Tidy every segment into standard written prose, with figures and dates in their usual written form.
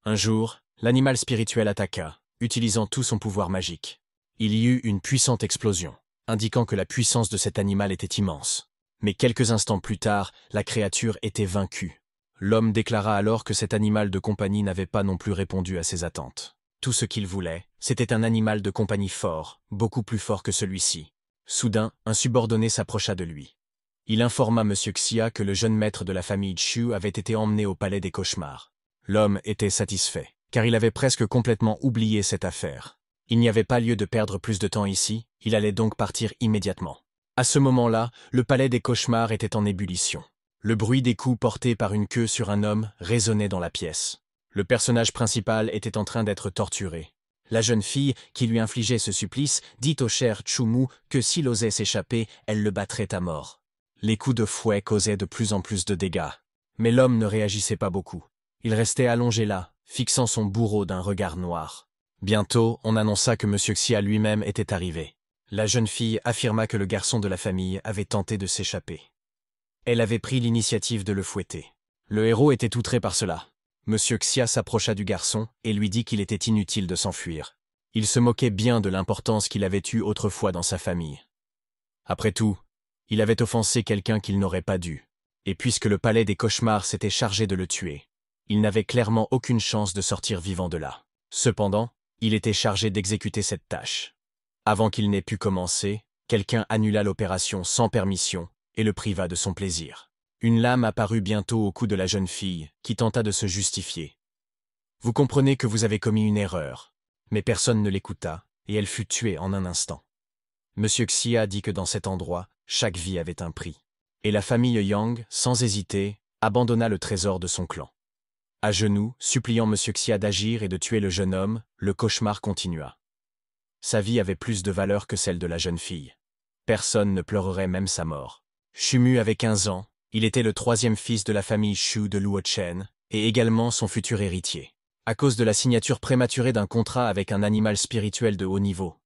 Un jour, l'animal spirituel attaqua, utilisant tout son pouvoir magique. Il y eut une puissante explosion, indiquant que la puissance de cet animal était immense. Mais quelques instants plus tard, la créature était vaincue. L'homme déclara alors que cet animal de compagnie n'avait pas non plus répondu à ses attentes. Tout ce qu'il voulait, c'était un animal de compagnie fort, beaucoup plus fort que celui-ci. Soudain, un subordonné s'approcha de lui. Il informa M. Xia que le jeune maître de la famille Chu avait été emmené au palais des cauchemars. L'homme était satisfait, car il avait presque complètement oublié cette affaire. Il n'y avait pas lieu de perdre plus de temps ici, il allait donc partir immédiatement. À ce moment-là, le palais des cauchemars était en ébullition. Le bruit des coups portés par une queue sur un homme résonnait dans la pièce. Le personnage principal était en train d'être torturé. La jeune fille, qui lui infligeait ce supplice, dit au cher Chumu que s'il osait s'échapper, elle le battrait à mort. Les coups de fouet causaient de plus en plus de dégâts. Mais l'homme ne réagissait pas beaucoup. Il restait allongé là, fixant son bourreau d'un regard noir. Bientôt, on annonça que M. Xia lui-même était arrivé. La jeune fille affirma que le garçon de la famille avait tenté de s'échapper. Elle avait pris l'initiative de le fouetter. Le héros était outré par cela. M. Xia s'approcha du garçon et lui dit qu'il était inutile de s'enfuir. Il se moquait bien de l'importance qu'il avait eue autrefois dans sa famille. Après tout, il avait offensé quelqu'un qu'il n'aurait pas dû. Et puisque le palais des cauchemars s'était chargé de le tuer, il n'avait clairement aucune chance de sortir vivant de là. Cependant, il était chargé d'exécuter cette tâche. Avant qu'il n'ait pu commencer, quelqu'un annula l'opération sans permission et le priva de son plaisir. Une lame apparut bientôt au cou de la jeune fille, qui tenta de se justifier. Vous comprenez que vous avez commis une erreur. Mais personne ne l'écouta, et elle fut tuée en un instant. M. Xia dit que dans cet endroit, chaque vie avait un prix. Et la famille Yang, sans hésiter, abandonna le trésor de son clan. À genoux, suppliant M. Xia d'agir et de tuer le jeune homme, le cauchemar continua. Sa vie avait plus de valeur que celle de la jeune fille. Personne ne pleurerait même sa mort. Chumu avait 15 ans, il était le troisième fils de la famille Shu de Luochen, et également son futur héritier, à cause de la signature prématurée d'un contrat avec un animal spirituel de haut niveau.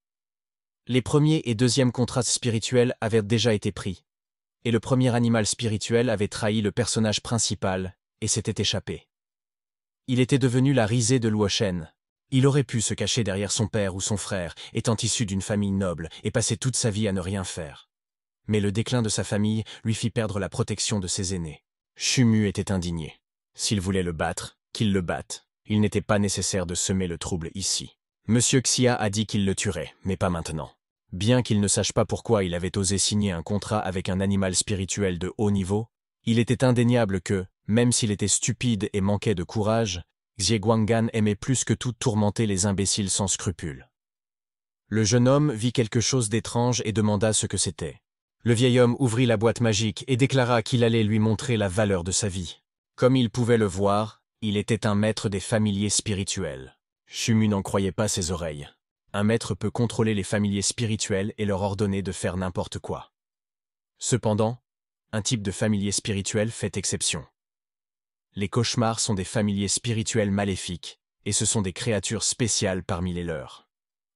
Les premiers et deuxièmes contrats spirituels avaient déjà été pris, et le premier animal spirituel avait trahi le personnage principal et s'était échappé. Il était devenu la risée de Luochen. Il aurait pu se cacher derrière son père ou son frère, étant issu d'une famille noble, et passer toute sa vie à ne rien faire. Mais le déclin de sa famille lui fit perdre la protection de ses aînés. Chumu était indigné. S'il voulait le battre, qu'il le batte. Il n'était pas nécessaire de semer le trouble ici. Monsieur Xia a dit qu'il le tuerait, mais pas maintenant. Bien qu'il ne sache pas pourquoi il avait osé signer un contrat avec un animal spirituel de haut niveau, il était indéniable que, même s'il était stupide et manquait de courage, Xie Guanggan aimait plus que tout tourmenter les imbéciles sans scrupules. Le jeune homme vit quelque chose d'étrange et demanda ce que c'était. Le vieil homme ouvrit la boîte magique et déclara qu'il allait lui montrer la valeur de sa vie. Comme il pouvait le voir, il était un maître des familiers spirituels. Chumu n'en croyait pas ses oreilles. Un maître peut contrôler les familiers spirituels et leur ordonner de faire n'importe quoi. Cependant, un type de familier spirituel fait exception. Les cauchemars sont des familiers spirituels maléfiques, et ce sont des créatures spéciales parmi les leurs.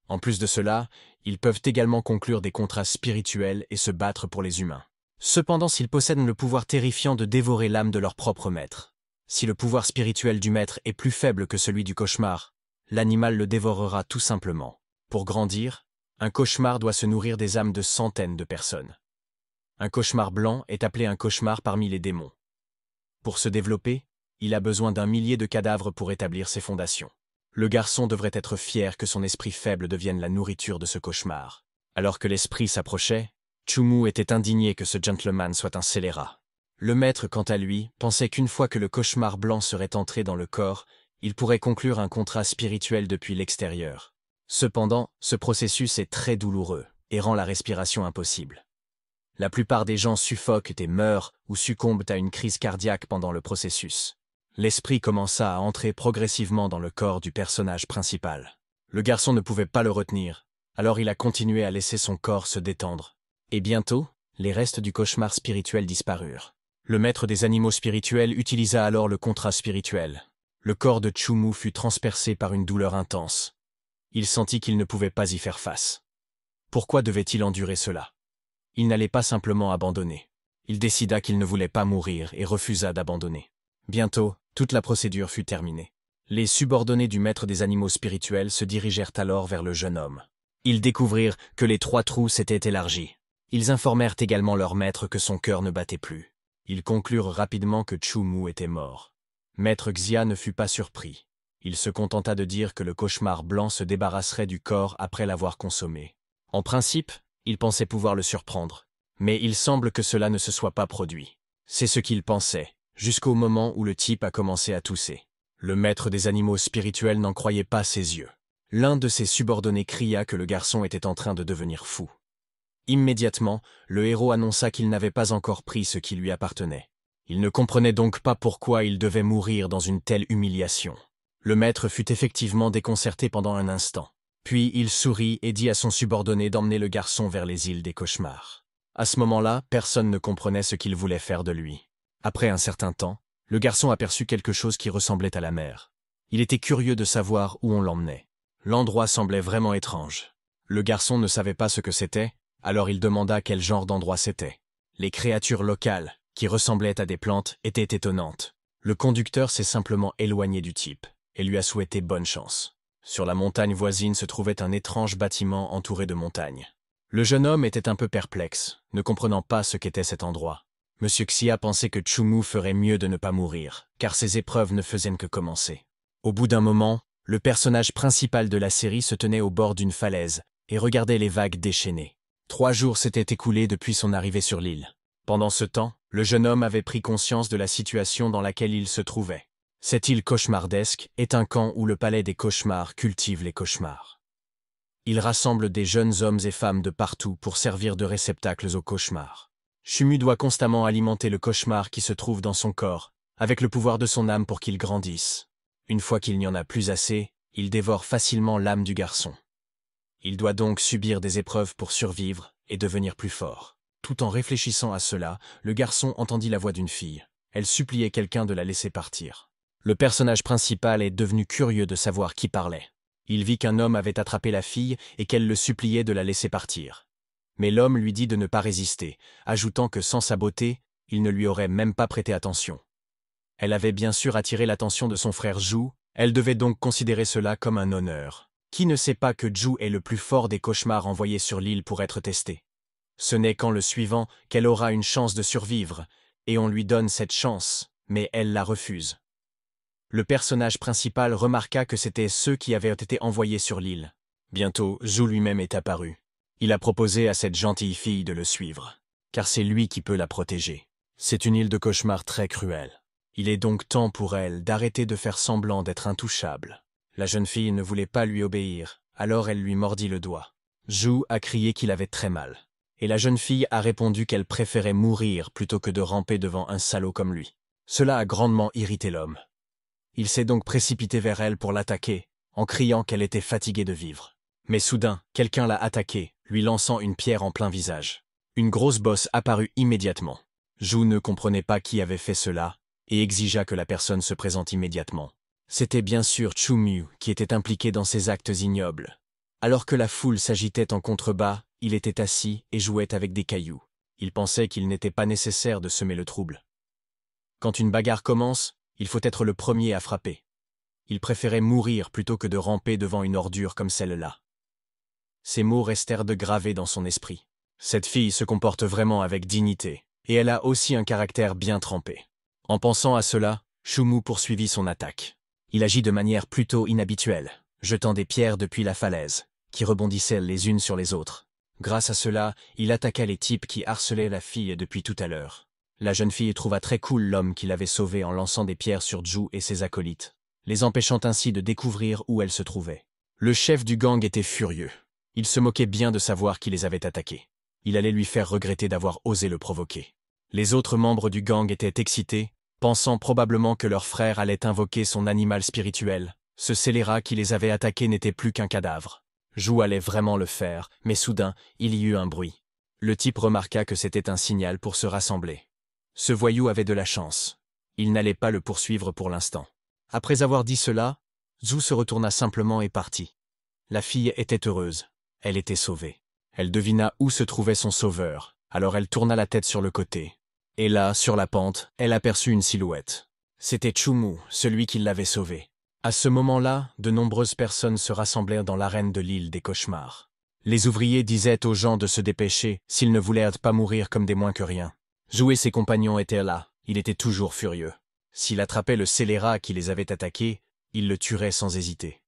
En plus de cela, ils peuvent également conclure des contrats spirituels et se battre pour les humains. Cependant, s'ils possèdent le pouvoir terrifiant de dévorer l'âme de leur propre maître. Si le pouvoir spirituel du maître est plus faible que celui du cauchemar, l'animal le dévorera tout simplement. Pour grandir, un cauchemar doit se nourrir des âmes de centaines de personnes. Un cauchemar blanc est appelé un cauchemar parmi les démons. Pour se développer, il a besoin d'un millier de cadavres pour établir ses fondations. Le garçon devrait être fier que son esprit faible devienne la nourriture de ce cauchemar. Alors que l'esprit s'approchait, Chumu était indigné que ce gentleman soit un scélérat. Le maître, quant à lui, pensait qu'une fois que le cauchemar blanc serait entré dans le corps, il pourrait conclure un contrat spirituel depuis l'extérieur. Cependant, ce processus est très douloureux et rend la respiration impossible. La plupart des gens suffoquent et meurent ou succombent à une crise cardiaque pendant le processus. L'esprit commença à entrer progressivement dans le corps du personnage principal. Le garçon ne pouvait pas le retenir, alors il a continué à laisser son corps se détendre. Et bientôt, les restes du cauchemar spirituel disparurent. Le maître des animaux spirituels utilisa alors le contrat spirituel. Le corps de Chumu fut transpercé par une douleur intense. Il sentit qu'il ne pouvait pas y faire face. Pourquoi devait-il endurer cela? Il n'allait pas simplement abandonner. Il décida qu'il ne voulait pas mourir et refusa d'abandonner. Bientôt, toute la procédure fut terminée. Les subordonnés du maître des animaux spirituels se dirigèrent alors vers le jeune homme. Ils découvrirent que les 3 trous s'étaient élargis. Ils informèrent également leur maître que son cœur ne battait plus. Ils conclurent rapidement que Chu-Mu était mort. Maître Xia ne fut pas surpris. Il se contenta de dire que le cauchemar blanc se débarrasserait du corps après l'avoir consommé. En principe, il pensait pouvoir le surprendre. Mais il semble que cela ne se soit pas produit. C'est ce qu'il pensait, jusqu'au moment où le type a commencé à tousser. Le maître des animaux spirituels n'en croyait pas ses yeux. L'un de ses subordonnés cria que le garçon était en train de devenir fou. Immédiatement, le héros annonça qu'il n'avait pas encore pris ce qui lui appartenait. Il ne comprenait donc pas pourquoi il devait mourir dans une telle humiliation. Le maître fut effectivement déconcerté pendant un instant. Puis il sourit et dit à son subordonné d'emmener le garçon vers les îles des cauchemars. À ce moment-là, personne ne comprenait ce qu'il voulait faire de lui. Après un certain temps, le garçon aperçut quelque chose qui ressemblait à la mer. Il était curieux de savoir où on l'emmenait. L'endroit semblait vraiment étrange. Le garçon ne savait pas ce que c'était, alors il demanda quel genre d'endroit c'était. Les créatures locales, qui ressemblaient à des plantes, étaient étonnantes. Le conducteur s'est simplement éloigné du type, et lui a souhaité bonne chance. Sur la montagne voisine se trouvait un étrange bâtiment entouré de montagnes. Le jeune homme était un peu perplexe, ne comprenant pas ce qu'était cet endroit. Monsieur Xia pensait que Chu-Mu ferait mieux de ne pas mourir, car ses épreuves ne faisaient que commencer. Au bout d'un moment, le personnage principal de la série se tenait au bord d'une falaise et regardait les vagues déchaînées. 3 jours s'étaient écoulés depuis son arrivée sur l'île. Pendant ce temps, le jeune homme avait pris conscience de la situation dans laquelle il se trouvait. Cette île cauchemardesque est un camp où le palais des cauchemars cultive les cauchemars. Il rassemble des jeunes hommes et femmes de partout pour servir de réceptacles aux cauchemars. Chu-Mu doit constamment alimenter le cauchemar qui se trouve dans son corps, avec le pouvoir de son âme pour qu'il grandisse. Une fois qu'il n'y en a plus assez, il dévore facilement l'âme du garçon. Il doit donc subir des épreuves pour survivre et devenir plus fort. Tout en réfléchissant à cela, le garçon entendit la voix d'une fille. Elle suppliait quelqu'un de la laisser partir. Le personnage principal est devenu curieux de savoir qui parlait. Il vit qu'un homme avait attrapé la fille et qu'elle le suppliait de la laisser partir. Mais l'homme lui dit de ne pas résister, ajoutant que sans sa beauté, il ne lui aurait même pas prêté attention. Elle avait bien sûr attiré l'attention de son frère Zhu, elle devait donc considérer cela comme un honneur. Qui ne sait pas que Zhu est le plus fort des cauchemars envoyés sur l'île pour être testé? Ce n'est qu'en le suivant qu'elle aura une chance de survivre, et on lui donne cette chance, mais elle la refuse. Le personnage principal remarqua que c'étaient ceux qui avaient été envoyés sur l'île. Bientôt, Zhu lui-même est apparu. Il a proposé à cette gentille fille de le suivre, car c'est lui qui peut la protéger. C'est une île de cauchemars très cruelle. Il est donc temps pour elle d'arrêter de faire semblant d'être intouchable. La jeune fille ne voulait pas lui obéir, alors elle lui mordit le doigt. Zhu a crié qu'il avait très mal, et la jeune fille a répondu qu'elle préférait mourir plutôt que de ramper devant un salaud comme lui. Cela a grandement irrité l'homme. Il s'est donc précipité vers elle pour l'attaquer, en criant qu'elle était fatiguée de vivre. Mais soudain, quelqu'un l'a attaqué, lui lançant une pierre en plein visage. Une grosse bosse apparut immédiatement. Zhu ne comprenait pas qui avait fait cela, et exigea que la personne se présente immédiatement. C'était bien sûr Chu-Mu qui était impliqué dans ces actes ignobles. Alors que la foule s'agitait en contrebas, il était assis et jouait avec des cailloux. Il pensait qu'il n'était pas nécessaire de semer le trouble. Quand une bagarre commence, il faut être le premier à frapper. Il préférait mourir plutôt que de ramper devant une ordure comme celle-là. Ces mots restèrent de gravés dans son esprit. Cette fille se comporte vraiment avec dignité, et elle a aussi un caractère bien trempé. En pensant à cela, Chu-Mu poursuivit son attaque. Il agit de manière plutôt inhabituelle, jetant des pierres depuis la falaise, qui rebondissaient les unes sur les autres. Grâce à cela, il attaqua les types qui harcelaient la fille depuis tout à l'heure. La jeune fille trouva très cool l'homme qui l'avait sauvée en lançant des pierres sur Zhu et ses acolytes, les empêchant ainsi de découvrir où elle se trouvait. Le chef du gang était furieux. Il se moquait bien de savoir qui les avait attaqués. Il allait lui faire regretter d'avoir osé le provoquer. Les autres membres du gang étaient excités, pensant probablement que leur frère allait invoquer son animal spirituel. Ce scélérat qui les avait attaqués n'était plus qu'un cadavre. Zhu allait vraiment le faire, mais soudain, il y eut un bruit. Le type remarqua que c'était un signal pour se rassembler. Ce voyou avait de la chance. Il n'allait pas le poursuivre pour l'instant. Après avoir dit cela, Zhu se retourna simplement et partit. La fille était heureuse. Elle était sauvée. Elle devina où se trouvait son sauveur, alors elle tourna la tête sur le côté. Et là, sur la pente, elle aperçut une silhouette. C'était Chu-Mu, celui qui l'avait sauvée. À ce moment-là, de nombreuses personnes se rassemblèrent dans l'arène de l'île des cauchemars. Les ouvriers disaient aux gens de se dépêcher s'ils ne voulaient pas mourir comme des moins que rien. Zhu et ses compagnons étaient là, il était toujours furieux. S'il attrapait le scélérat qui les avait attaqués, il le tuerait sans hésiter.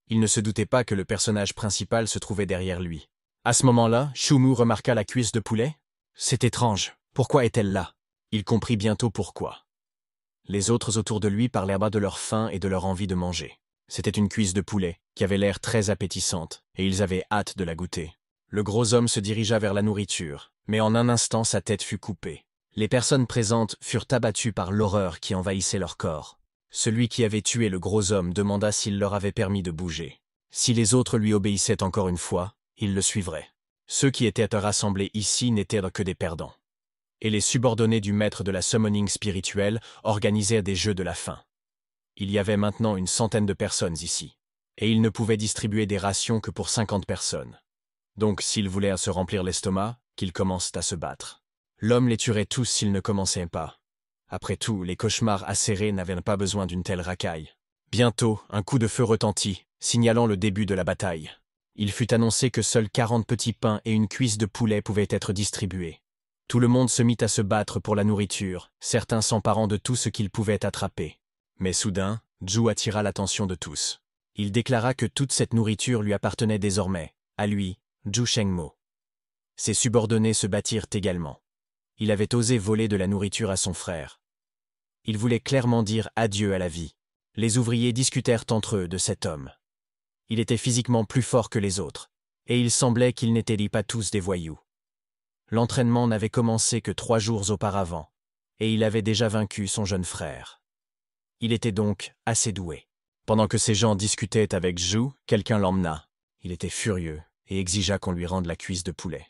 Il ne se doutait pas que le personnage principal se trouvait derrière lui. À ce moment-là, Shumu remarqua la cuisse de poulet. C'est étrange, pourquoi est-elle là? Il comprit bientôt pourquoi. Les autres autour de lui parlèrent bas de leur faim et de leur envie de manger. C'était une cuisse de poulet, qui avait l'air très appétissante, et ils avaient hâte de la goûter. Le gros homme se dirigea vers la nourriture, mais en un instant sa tête fut coupée. Les personnes présentes furent abattues par l'horreur qui envahissait leur corps. Celui qui avait tué le gros homme demanda s'il leur avait permis de bouger. Si les autres lui obéissaient encore une fois, il le suivrait. Ceux qui étaient rassemblés ici n'étaient que des perdants. Et les subordonnés du maître de la summoning spirituelle organisèrent des jeux de la faim. Il y avait maintenant une centaine de personnes ici, et ils ne pouvaient distribuer des rations que pour 50 personnes. Donc s'ils voulaient se remplir l'estomac, qu'ils commencent à se battre. L'homme les tuerait tous s'ils ne commençaient pas. Après tout, les cauchemars acérés n'avaient pas besoin d'une telle racaille. Bientôt, un coup de feu retentit, signalant le début de la bataille. Il fut annoncé que seuls 40 petits pains et une cuisse de poulet pouvaient être distribués. Tout le monde se mit à se battre pour la nourriture, certains s'emparant de tout ce qu'ils pouvaient attraper. Mais soudain, Zhu attira l'attention de tous. Il déclara que toute cette nourriture lui appartenait désormais, à lui, Zhu Shengmo. Ses subordonnés se battirent également. Il avait osé voler de la nourriture à son frère. Il voulait clairement dire adieu à la vie. Les ouvriers discutèrent entre eux de cet homme. Il était physiquement plus fort que les autres, et il semblait qu'ils n'étaient pas tous des voyous. L'entraînement n'avait commencé que 3 jours auparavant, et il avait déjà vaincu son jeune frère. Il était donc assez doué. Pendant que ces gens discutaient avec Zhu, quelqu'un l'emmena. Il était furieux et exigea qu'on lui rende la cuisse de poulet.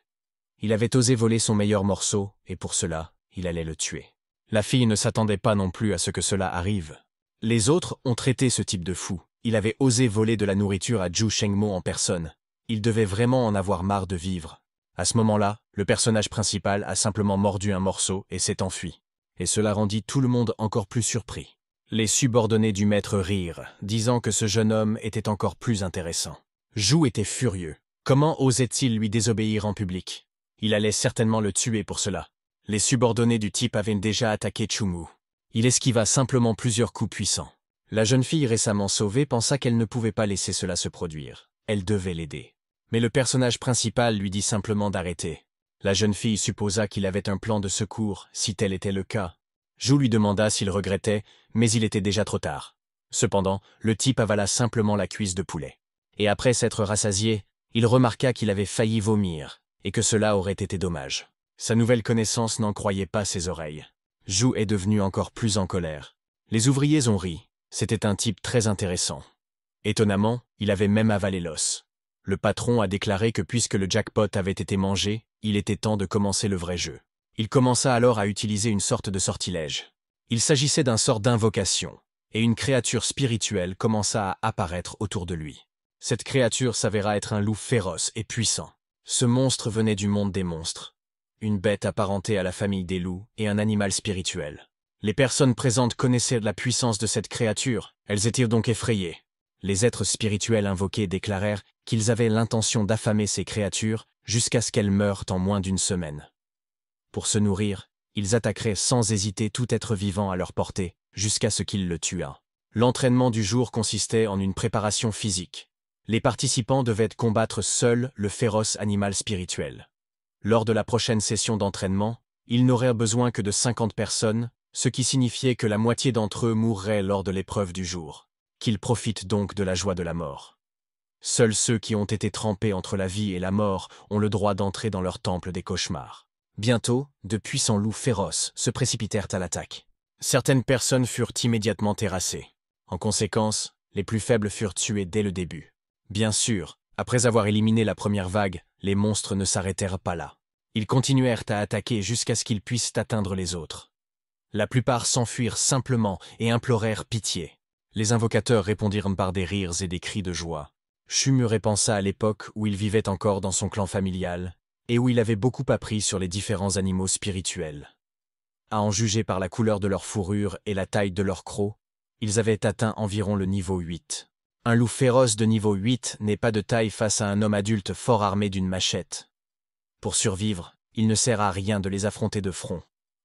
Il avait osé voler son meilleur morceau, et pour cela, il allait le tuer. La fille ne s'attendait pas non plus à ce que cela arrive. Les autres ont traité ce type de fou. Il avait osé voler de la nourriture à Zhu Shengmo en personne. Il devait vraiment en avoir marre de vivre. À ce moment-là, le personnage principal a simplement mordu un morceau et s'est enfui. Et cela rendit tout le monde encore plus surpris. Les subordonnés du maître rirent, disant que ce jeune homme était encore plus intéressant. Zhu était furieux. Comment osait-il lui désobéir en public? Il allait certainement le tuer pour cela. Les subordonnés du type avaient déjà attaqué Shumu. Il esquiva simplement plusieurs coups puissants. La jeune fille récemment sauvée pensa qu'elle ne pouvait pas laisser cela se produire. Elle devait l'aider. Mais le personnage principal lui dit simplement d'arrêter. La jeune fille supposa qu'il avait un plan de secours, si tel était le cas. Zhu lui demanda s'il regrettait, mais il était déjà trop tard. Cependant, le type avala simplement la cuisse de poulet. Et après s'être rassasié, il remarqua qu'il avait failli vomir, et que cela aurait été dommage. Sa nouvelle connaissance n'en croyait pas ses oreilles. Zhu est devenu encore plus en colère. Les ouvriers ont ri. C'était un type très intéressant. Étonnamment, il avait même avalé l'os. Le patron a déclaré que puisque le jackpot avait été mangé, il était temps de commencer le vrai jeu. Il commença alors à utiliser une sorte de sortilège. Il s'agissait d'un sort d'invocation, et une créature spirituelle commença à apparaître autour de lui. Cette créature s'avéra être un loup féroce et puissant. Ce monstre venait du monde des monstres. Une bête apparentée à la famille des loups et un animal spirituel. Les personnes présentes connaissaient la puissance de cette créature, elles étaient donc effrayées. Les êtres spirituels invoqués déclarèrent qu'ils avaient l'intention d'affamer ces créatures jusqu'à ce qu'elles meurent en moins d'1 semaine. Pour se nourrir, ils attaqueraient sans hésiter tout être vivant à leur portée, jusqu'à ce qu'ils le tuassent. L'entraînement du jour consistait en une préparation physique. Les participants devaient combattre seuls le féroce animal spirituel. Lors de la prochaine session d'entraînement, ils n'auraient besoin que de 50 personnes, ce qui signifiait que la moitié d'entre eux mourraient lors de l'épreuve du jour. Qu'ils profitent donc de la joie de la mort. Seuls ceux qui ont été trempés entre la vie et la mort ont le droit d'entrer dans leur temple des cauchemars. Bientôt, de puissants loups féroces se précipitèrent à l'attaque. Certaines personnes furent immédiatement terrassées. En conséquence, les plus faibles furent tués dès le début. Bien sûr, après avoir éliminé la première vague, les monstres ne s'arrêtèrent pas là. Ils continuèrent à attaquer jusqu'à ce qu'ils puissent atteindre les autres. La plupart s'enfuirent simplement et implorèrent pitié. Les invocateurs répondirent par des rires et des cris de joie. Shumu repensa à l'époque où il vivait encore dans son clan familial, et où il avait beaucoup appris sur les différents animaux spirituels. À en juger par la couleur de leur fourrure et la taille de leurs crocs, Ils avaient atteint environ le niveau 8. Un loup féroce de niveau 8 n'est pas de taille face à un homme adulte fort armé d'une machette. Pour survivre, il ne sert à rien de les affronter de front.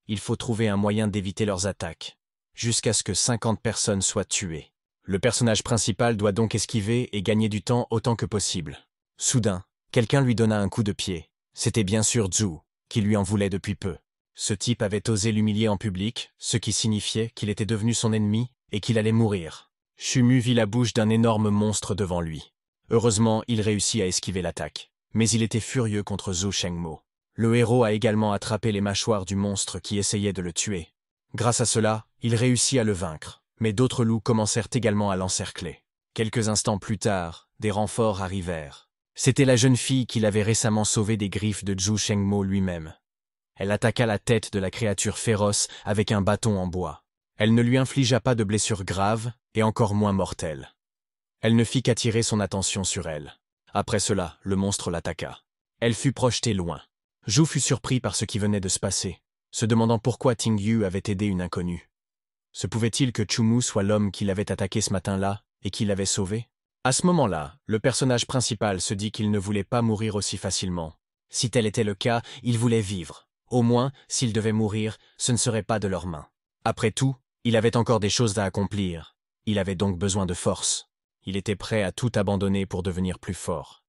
Il faut trouver un moyen d'éviter leurs attaques, jusqu'à ce que 50 personnes soient tuées. Le personnage principal doit donc esquiver et gagner du temps autant que possible. Soudain, quelqu'un lui donna un coup de pied. C'était bien sûr Zhu, qui lui en voulait depuis peu. Ce type avait osé l'humilier en public, ce qui signifiait qu'il était devenu son ennemi et qu'il allait mourir. Chumu vit la bouche d'un énorme monstre devant lui. Heureusement, il réussit à esquiver l'attaque. Mais il était furieux contre Zhou Shengmo. Le héros a également attrapé les mâchoires du monstre qui essayait de le tuer. Grâce à cela, il réussit à le vaincre, mais d'autres loups commencèrent également à l'encercler. Quelques instants plus tard, des renforts arrivèrent. C'était la jeune fille qu'il avait récemment sauvée des griffes de Zhou Shengmo lui-même. Elle attaqua la tête de la créature féroce avec un bâton en bois. Elle ne lui infligea pas de blessures graves, et encore moins mortelles. Elle ne fit qu'attirer son attention sur elle. Après cela, le monstre l'attaqua. Elle fut projetée loin. Zhu fut surpris par ce qui venait de se passer, se demandant pourquoi Ting Yu avait aidé une inconnue. Se pouvait-il que Chumu soit l'homme qui l'avait attaqué ce matin-là et qui l'avait sauvé? À ce moment-là, le personnage principal se dit qu'il ne voulait pas mourir aussi facilement. Si tel était le cas, il voulait vivre. Au moins, s'il devait mourir, ce ne serait pas de leurs mains. Après tout, il avait encore des choses à accomplir. Il avait donc besoin de force. Il était prêt à tout abandonner pour devenir plus fort.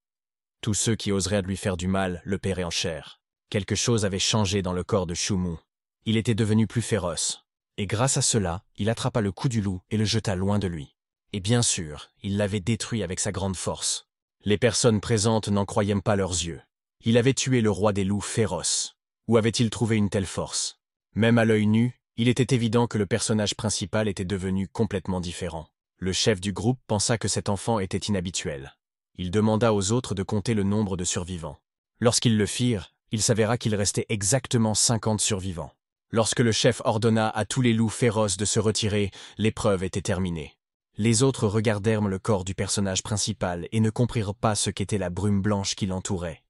Tous ceux qui oseraient lui faire du mal le paieraient en chair. Quelque chose avait changé dans le corps de Chumu. Il était devenu plus féroce. Et grâce à cela, il attrapa le cou du loup et le jeta loin de lui. Et bien sûr, il l'avait détruit avec sa grande force. Les personnes présentes n'en croyaient pas leurs yeux. Il avait tué le roi des loups féroces. Où avait-il trouvé une telle force? Même à l'œil nu, il était évident que le personnage principal était devenu complètement différent. Le chef du groupe pensa que cet enfant était inhabituel. Il demanda aux autres de compter le nombre de survivants. Lorsqu'ils le firent, il s'avéra qu'il restait exactement 50 survivants. Lorsque le chef ordonna à tous les loups féroces de se retirer, l'épreuve était terminée. Les autres regardèrent le corps du personnage principal et ne comprirent pas ce qu'était la brume blanche qui l'entourait.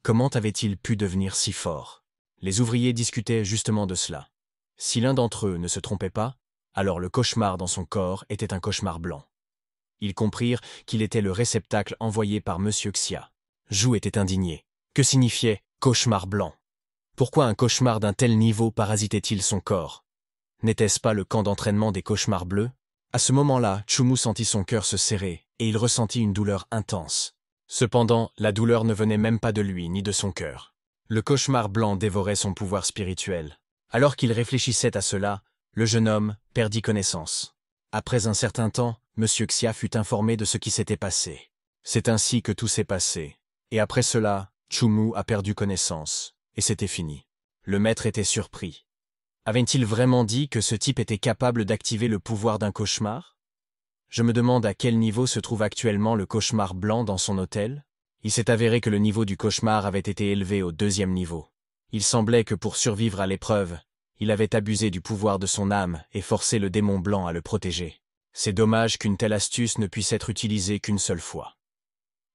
Comment avait-il pu devenir si fort? Les ouvriers discutaient justement de cela. Si l'un d'entre eux ne se trompait pas, alors le cauchemar dans son corps était un cauchemar blanc. Ils comprirent qu'il était le réceptacle envoyé par Monsieur Xia. Zhu était indigné. Que signifiait « cauchemar blanc » ? Pourquoi un cauchemar d'un tel niveau parasitait-il son corps? N'était-ce pas le camp d'entraînement des cauchemars bleus? À ce moment-là, Chumu sentit son cœur se serrer, et il ressentit une douleur intense. Cependant, la douleur ne venait même pas de lui ni de son cœur. Le cauchemar blanc dévorait son pouvoir spirituel. Alors qu'il réfléchissait à cela, le jeune homme perdit connaissance. Après un certain temps, Monsieur Xia fut informé de ce qui s'était passé. C'est ainsi que tout s'est passé. Et après cela, Chumu a perdu connaissance, et c'était fini. Le maître était surpris. Avait-il vraiment dit que ce type était capable d'activer le pouvoir d'un cauchemar? Je me demande à quel niveau se trouve actuellement le cauchemar blanc dans son hôtel. Il s'est avéré que le niveau du cauchemar avait été élevé au 2e niveau. Il semblait que pour survivre à l'épreuve, il avait abusé du pouvoir de son âme et forcé le démon blanc à le protéger. C'est dommage qu'une telle astuce ne puisse être utilisée qu'une seule fois.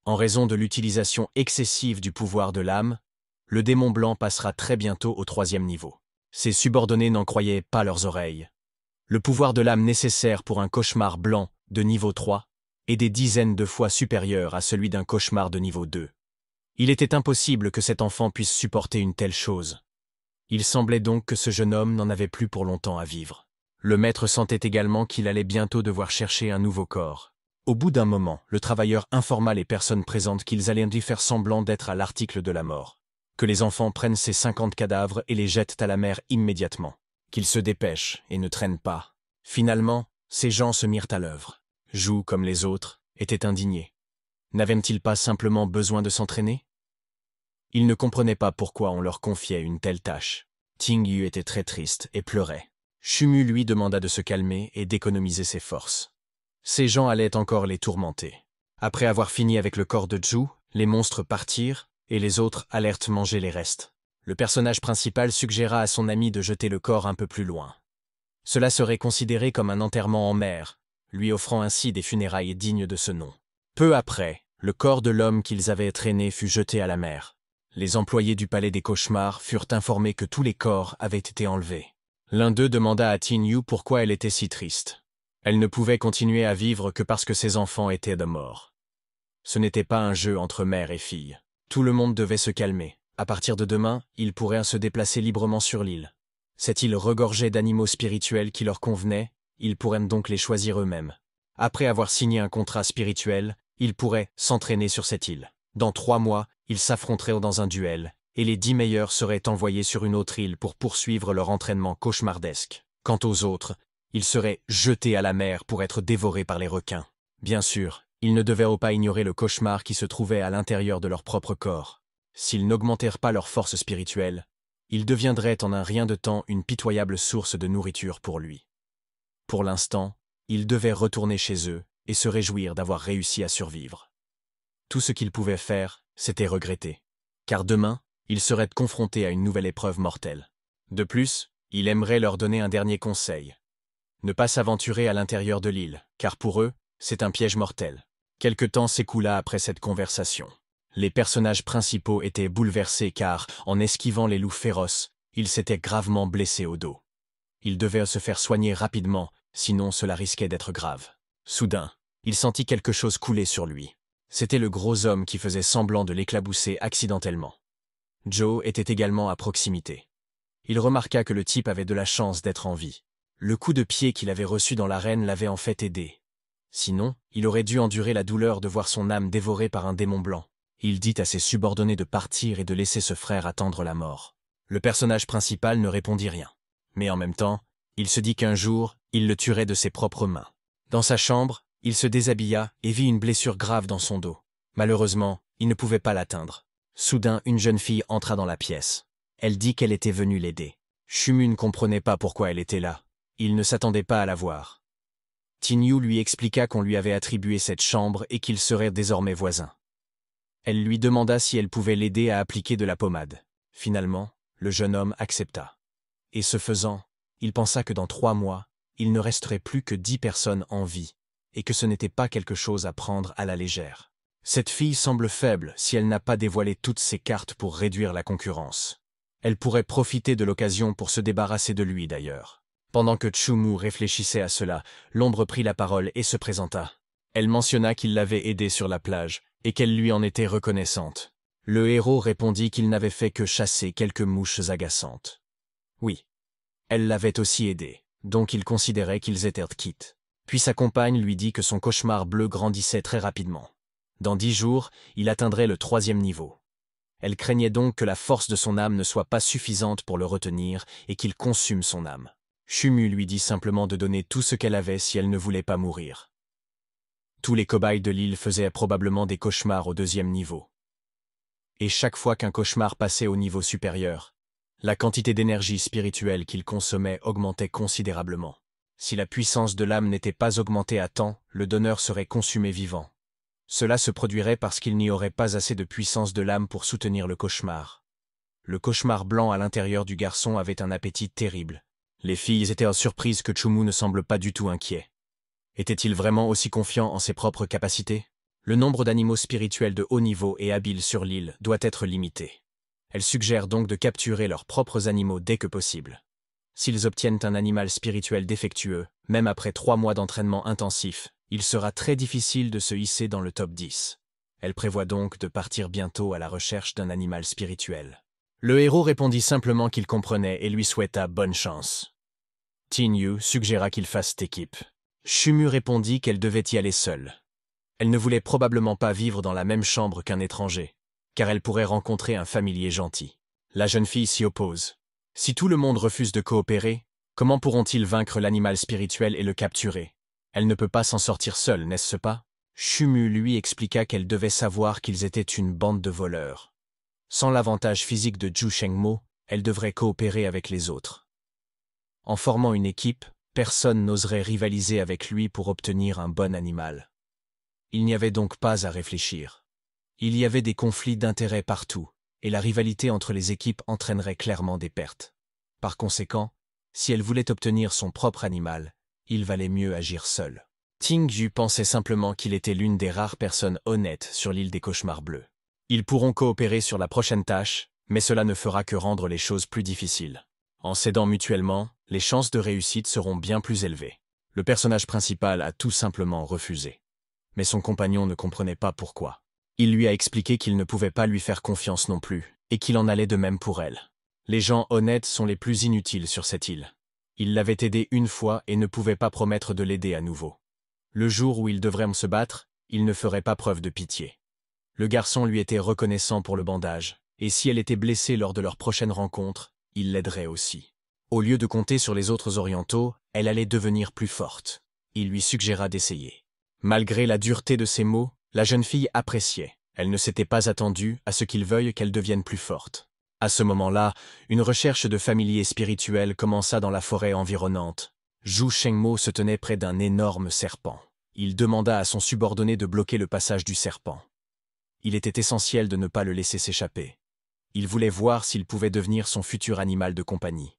En raison de l'utilisation excessive du pouvoir de l'âme, le démon blanc passera très bientôt au 3e niveau. Ses subordonnés n'en croyaient pas leurs oreilles. Le pouvoir de l'âme nécessaire pour un cauchemar blanc de niveau 3 est des dizaines de fois supérieur à celui d'un cauchemar de niveau 2. Il était impossible que cet enfant puisse supporter une telle chose. Il semblait donc que ce jeune homme n'en avait plus pour longtemps à vivre. Le maître sentait également qu'il allait bientôt devoir chercher un nouveau corps. Au bout d'un moment, le travailleur informa les personnes présentes qu'ils allaient dû faire semblant d'être à l'article de la mort. Que les enfants prennent ces 50 cadavres et les jettent à la mer immédiatement. Qu'ils se dépêchent et ne traînent pas. Finalement, ces gens se mirent à l'œuvre. Zhu, comme les autres, était indigné. N'avaient-ils pas simplement besoin de s'entraîner? Ils ne comprenaient pas pourquoi on leur confiait une telle tâche. Ting Yu était très triste et pleurait. Chumu lui demanda de se calmer et d'économiser ses forces. Ces gens allaient encore les tourmenter. Après avoir fini avec le corps de Zhu, les monstres partirent et les autres allèrent manger les restes. Le personnage principal suggéra à son ami de jeter le corps un peu plus loin. Cela serait considéré comme un enterrement en mer, lui offrant ainsi des funérailles dignes de ce nom. Peu après, le corps de l'homme qu'ils avaient traîné fut jeté à la mer. Les employés du palais des cauchemars furent informés que tous les corps avaient été enlevés. L'un d'eux demanda à Ting Yu pourquoi elle était si triste. Elle ne pouvait continuer à vivre que parce que ses enfants étaient de mort. Ce n'était pas un jeu entre mère et fille. Tout le monde devait se calmer. À partir de demain, ils pourraient se déplacer librement sur l'île. Cette île regorgeait d'animaux spirituels qui leur convenaient, ils pourraient donc les choisir eux-mêmes. Après avoir signé un contrat spirituel, ils pourraient s'entraîner sur cette île. Dans 3 mois, ils s'affronteraient dans un duel, et les 10 meilleurs seraient envoyés sur une autre île pour poursuivre leur entraînement cauchemardesque. Quant aux autres, ils seraient jetés à la mer pour être dévorés par les requins. Bien sûr, ils ne devaient pas ignorer le cauchemar qui se trouvait à l'intérieur de leur propre corps. S'ils n'augmentèrent pas leur force spirituelle, ils deviendraient en un rien de temps une pitoyable source de nourriture pour lui. Pour l'instant, ils devaient retourner chez eux et se réjouir d'avoir réussi à survivre. Tout ce qu'ils pouvaient faire, c'était regretter. Car demain, ils seraient confrontés à une nouvelle épreuve mortelle. De plus, il aimerait leur donner un dernier conseil. Ne pas s'aventurer à l'intérieur de l'île, car pour eux, c'est un piège mortel. Quelque temps s'écoula après cette conversation. Les personnages principaux étaient bouleversés car, en esquivant les loups féroces, ils s'étaient gravement blessés au dos. Ils devaient se faire soigner rapidement, sinon cela risquait d'être grave. Soudain, il sentit quelque chose couler sur lui. C'était le gros homme qui faisait semblant de l'éclabousser accidentellement. Joe était également à proximité. Il remarqua que le type avait de la chance d'être en vie. Le coup de pied qu'il avait reçu dans l'arène l'avait en fait aidé. Sinon, il aurait dû endurer la douleur de voir son âme dévorée par un démon blanc. Il dit à ses subordonnés de partir et de laisser ce frère attendre la mort. Le personnage principal ne répondit rien. Mais en même temps, il se dit qu'un jour, il le tuerait de ses propres mains. Dans sa chambre, il se déshabilla et vit une blessure grave dans son dos. Malheureusement, il ne pouvait pas l'atteindre. Soudain, une jeune fille entra dans la pièce. Elle dit qu'elle était venue l'aider. Chumu ne comprenait pas pourquoi elle était là. Il ne s'attendait pas à la voir. Tinyu lui expliqua qu'on lui avait attribué cette chambre et qu'ils seraient désormais voisins. Elle lui demanda si elle pouvait l'aider à appliquer de la pommade. Finalement, le jeune homme accepta. Et ce faisant, il pensa que dans 3 mois, il ne resterait plus que 10 personnes en vie, et que ce n'était pas quelque chose à prendre à la légère. Cette fille semble faible si elle n'a pas dévoilé toutes ses cartes pour réduire la concurrence. Elle pourrait profiter de l'occasion pour se débarrasser de lui d'ailleurs. Pendant que Chumu réfléchissait à cela, l'ombre prit la parole et se présenta. Elle mentionna qu'il l'avait aidée sur la plage, et qu'elle lui en était reconnaissante. Le héros répondit qu'il n'avait fait que chasser quelques mouches agaçantes. Oui, elle l'avait aussi aidé, donc il considérait qu'ils étaient quittes. Puis sa compagne lui dit que son cauchemar bleu grandissait très rapidement. Dans 10 jours, il atteindrait le 3e niveau. Elle craignait donc que la force de son âme ne soit pas suffisante pour le retenir et qu'il consume son âme. Chumu lui dit simplement de donner tout ce qu'elle avait si elle ne voulait pas mourir. Tous les cobayes de l'île faisaient probablement des cauchemars au 2e niveau. Et chaque fois qu'un cauchemar passait au niveau supérieur, la quantité d'énergie spirituelle qu'il consommait augmentait considérablement. Si la puissance de l'âme n'était pas augmentée à temps, le donneur serait consumé vivant. Cela se produirait parce qu'il n'y aurait pas assez de puissance de l'âme pour soutenir le cauchemar. Le cauchemar blanc à l'intérieur du garçon avait un appétit terrible. Les filles étaient surprises que Chumu ne semble pas du tout inquiet. Était-il vraiment aussi confiant en ses propres capacités? Le nombre d'animaux spirituels de haut niveau et habiles sur l'île doit être limité. Elle suggère donc de capturer leurs propres animaux dès que possible. S'ils obtiennent un animal spirituel défectueux, même après 3 mois d'entraînement intensif, il sera très difficile de se hisser dans le top 10. Elle prévoit donc de partir bientôt à la recherche d'un animal spirituel. Le héros répondit simplement qu'il comprenait et lui souhaita bonne chance. Tinyu suggéra qu'il fasse équipe. Chumu répondit qu'elle devait y aller seule. Elle ne voulait probablement pas vivre dans la même chambre qu'un étranger, car elle pourrait rencontrer un familier gentil. La jeune fille s'y oppose. Si tout le monde refuse de coopérer, comment pourront-ils vaincre l'animal spirituel et le capturer? Elle ne peut pas s'en sortir seule, n'est-ce pas? Chumu lui expliqua qu'elle devait savoir qu'ils étaient une bande de voleurs. Sans l'avantage physique de Zhu Shengmo, elle devrait coopérer avec les autres. En formant une équipe, personne n'oserait rivaliser avec lui pour obtenir un bon animal. Il n'y avait donc pas à réfléchir. Il y avait des conflits d'intérêts partout, et la rivalité entre les équipes entraînerait clairement des pertes. Par conséquent, si elle voulait obtenir son propre animal, il valait mieux agir seul. Ting-ju pensait simplement qu'il était l'une des rares personnes honnêtes sur l'île des cauchemars bleus. Ils pourront coopérer sur la prochaine tâche, mais cela ne fera que rendre les choses plus difficiles. En s'aidant mutuellement, les chances de réussite seront bien plus élevées. Le personnage principal a tout simplement refusé. Mais son compagnon ne comprenait pas pourquoi. Il lui a expliqué qu'il ne pouvait pas lui faire confiance non plus, et qu'il en allait de même pour elle. Les gens honnêtes sont les plus inutiles sur cette île. Il l'avait aidé une fois et ne pouvait pas promettre de l'aider à nouveau. Le jour où ils devraient se battre, il ne ferait pas preuve de pitié. Le garçon lui était reconnaissant pour le bandage, et si elle était blessée lors de leur prochaine rencontre, il l'aiderait aussi. Au lieu de compter sur les autres orientaux, elle allait devenir plus forte. Il lui suggéra d'essayer. Malgré la dureté de ses mots, la jeune fille appréciait. Elle ne s'était pas attendue à ce qu'il veuille qu'elle devienne plus forte. À ce moment-là, une recherche de familier spirituel commença dans la forêt environnante. Zhu Shengmo se tenait près d'un énorme serpent. Il demanda à son subordonné de bloquer le passage du serpent. Il était essentiel de ne pas le laisser s'échapper. Il voulait voir s'il pouvait devenir son futur animal de compagnie.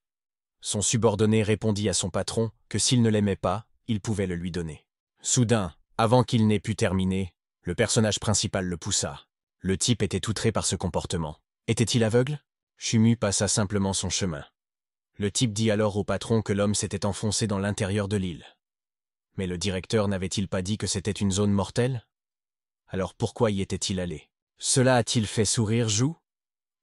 Son subordonné répondit à son patron que s'il ne l'aimait pas, il pouvait le lui donner. Soudain, avant qu'il n'ait pu terminer, le personnage principal le poussa. Le type était outré par ce comportement. Était-il aveugle? Shumu passa simplement son chemin. Le type dit alors au patron que l'homme s'était enfoncé dans l'intérieur de l'île. Mais le directeur n'avait-il pas dit que c'était une zone mortelle? Alors pourquoi y était-il allé? Cela a-t-il fait sourire Zhu?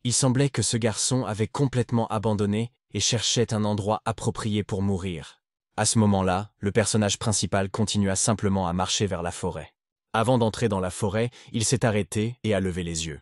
Il semblait que ce garçon avait complètement abandonné et cherchait un endroit approprié pour mourir. À ce moment-là, le personnage principal continua simplement à marcher vers la forêt. Avant d'entrer dans la forêt, il s'est arrêté et a levé les yeux.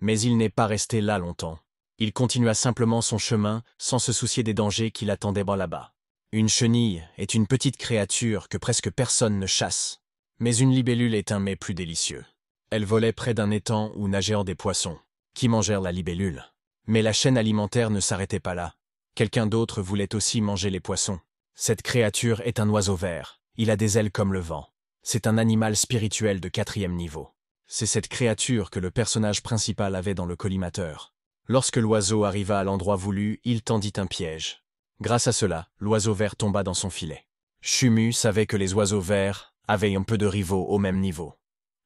Mais il n'est pas resté là longtemps. Il continua simplement son chemin sans se soucier des dangers qui l'attendaient là-bas. Une chenille est une petite créature que presque personne ne chasse. Mais une libellule est un mets plus délicieux. Elle volait près d'un étang où nageaient des poissons, qui mangèrent la libellule. Mais la chaîne alimentaire ne s'arrêtait pas là. Quelqu'un d'autre voulait aussi manger les poissons. Cette créature est un oiseau vert. Il a des ailes comme le vent. C'est un animal spirituel de 4e niveau. C'est cette créature que le personnage principal avait dans le collimateur. Lorsque l'oiseau arriva à l'endroit voulu, il tendit un piège. Grâce à cela, l'oiseau vert tomba dans son filet. Shumu savait que les oiseaux verts avaient un peu de rivaux au même niveau.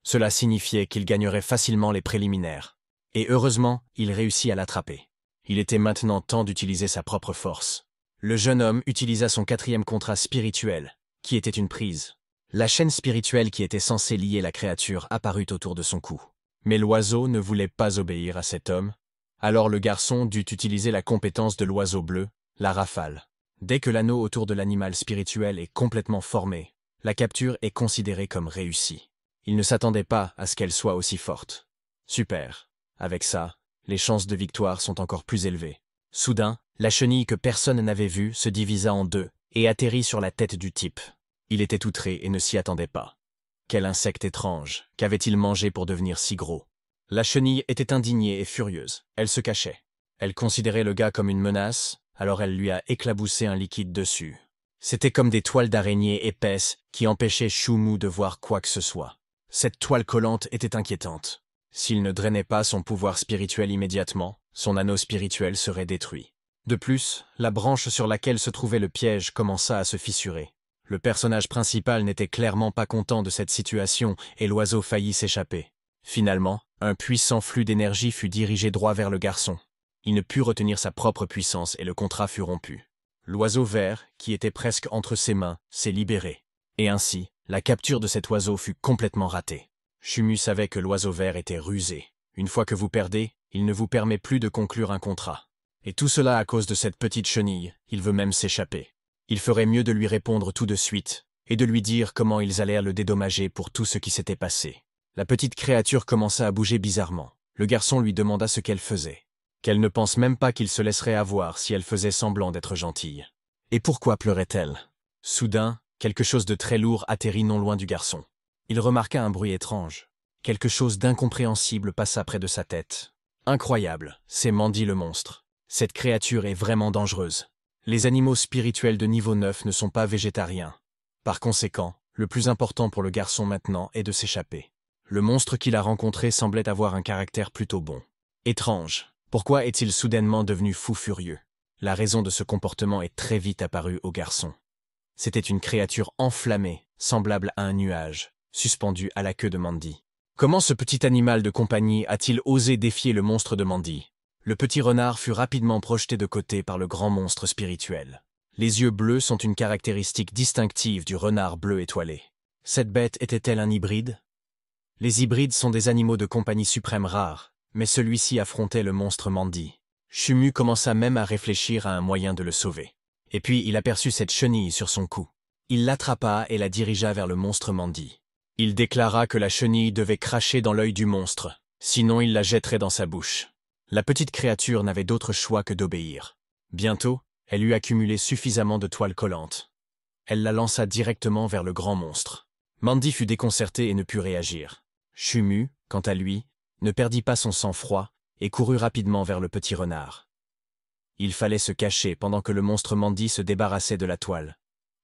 Cela signifiait qu'il gagnerait facilement les préliminaires. Et heureusement, il réussit à l'attraper. Il était maintenant temps d'utiliser sa propre force. Le jeune homme utilisa son 4e contrat spirituel, qui était une prise. La chaîne spirituelle qui était censée lier la créature apparut autour de son cou. Mais l'oiseau ne voulait pas obéir à cet homme. Alors le garçon dut utiliser la compétence de l'oiseau bleu, la rafale. Dès que l'anneau autour de l'animal spirituel est complètement formé, la capture est considérée comme réussie. Il ne s'attendait pas à ce qu'elle soit aussi forte. Super. Avec ça, les chances de victoire sont encore plus élevées. Soudain, la chenille que personne n'avait vue se divisa en deux et atterrit sur la tête du type. Il était outré et ne s'y attendait pas. Quel insecte étrange, qu'avait-il mangé pour devenir si gros? La chenille était indignée et furieuse. Elle se cachait. Elle considérait le gars comme une menace, alors elle lui a éclaboussé un liquide dessus. C'était comme des toiles d'araignée épaisses qui empêchaient Shumu de voir quoi que ce soit. Cette toile collante était inquiétante. S'il ne drainait pas son pouvoir spirituel immédiatement, son anneau spirituel serait détruit. De plus, la branche sur laquelle se trouvait le piège commença à se fissurer. Le personnage principal n'était clairement pas content de cette situation et l'oiseau faillit s'échapper. Finalement, un puissant flux d'énergie fut dirigé droit vers le garçon. Il ne put retenir sa propre puissance et le contrat fut rompu. L'oiseau vert, qui était presque entre ses mains, s'est libéré. Et ainsi, la capture de cet oiseau fut complètement ratée. Shumu savait que l'oiseau vert était rusé. Une fois que vous perdez, il ne vous permet plus de conclure un contrat. Et tout cela à cause de cette petite chenille, il veut même s'échapper. Il ferait mieux de lui répondre tout de suite, et de lui dire comment ils allèrent le dédommager pour tout ce qui s'était passé. La petite créature commença à bouger bizarrement. Le garçon lui demanda ce qu'elle faisait. Qu'elle ne pense même pas qu'il se laisserait avoir si elle faisait semblant d'être gentille. Et pourquoi pleurait-elle? Soudain, quelque chose de très lourd atterrit non loin du garçon. Il remarqua un bruit étrange. Quelque chose d'incompréhensible passa près de sa tête. Incroyable, c'est Mandy le monstre. Cette créature est vraiment dangereuse. Les animaux spirituels de niveau 9 ne sont pas végétariens. Par conséquent, le plus important pour le garçon maintenant est de s'échapper. Le monstre qu'il a rencontré semblait avoir un caractère plutôt bon. Étrange, pourquoi est-il soudainement devenu fou furieux? La raison de ce comportement est très vite apparue au garçon. C'était une créature enflammée, semblable à un nuage, suspendue à la queue de Mandy. Comment ce petit animal de compagnie a-t-il osé défier le monstre de Mandy? Le petit renard fut rapidement projeté de côté par le grand monstre spirituel. Les yeux bleus sont une caractéristique distinctive du renard bleu étoilé. Cette bête était-elle un hybride? Les hybrides sont des animaux de compagnie suprême rares, mais celui-ci affrontait le monstre Mandy. Chumu commença même à réfléchir à un moyen de le sauver. Et puis il aperçut cette chenille sur son cou. Il l'attrapa et la dirigea vers le monstre Mandy. Il déclara que la chenille devait cracher dans l'œil du monstre, sinon il la jetterait dans sa bouche. La petite créature n'avait d'autre choix que d'obéir. Bientôt, elle eut accumulé suffisamment de toile collante. Elle la lança directement vers le grand monstre. Mandy fut déconcerté et ne put réagir. Chumu, quant à lui, ne perdit pas son sang-froid et courut rapidement vers le petit renard. Il fallait se cacher pendant que le monstre Mandy se débarrassait de la toile.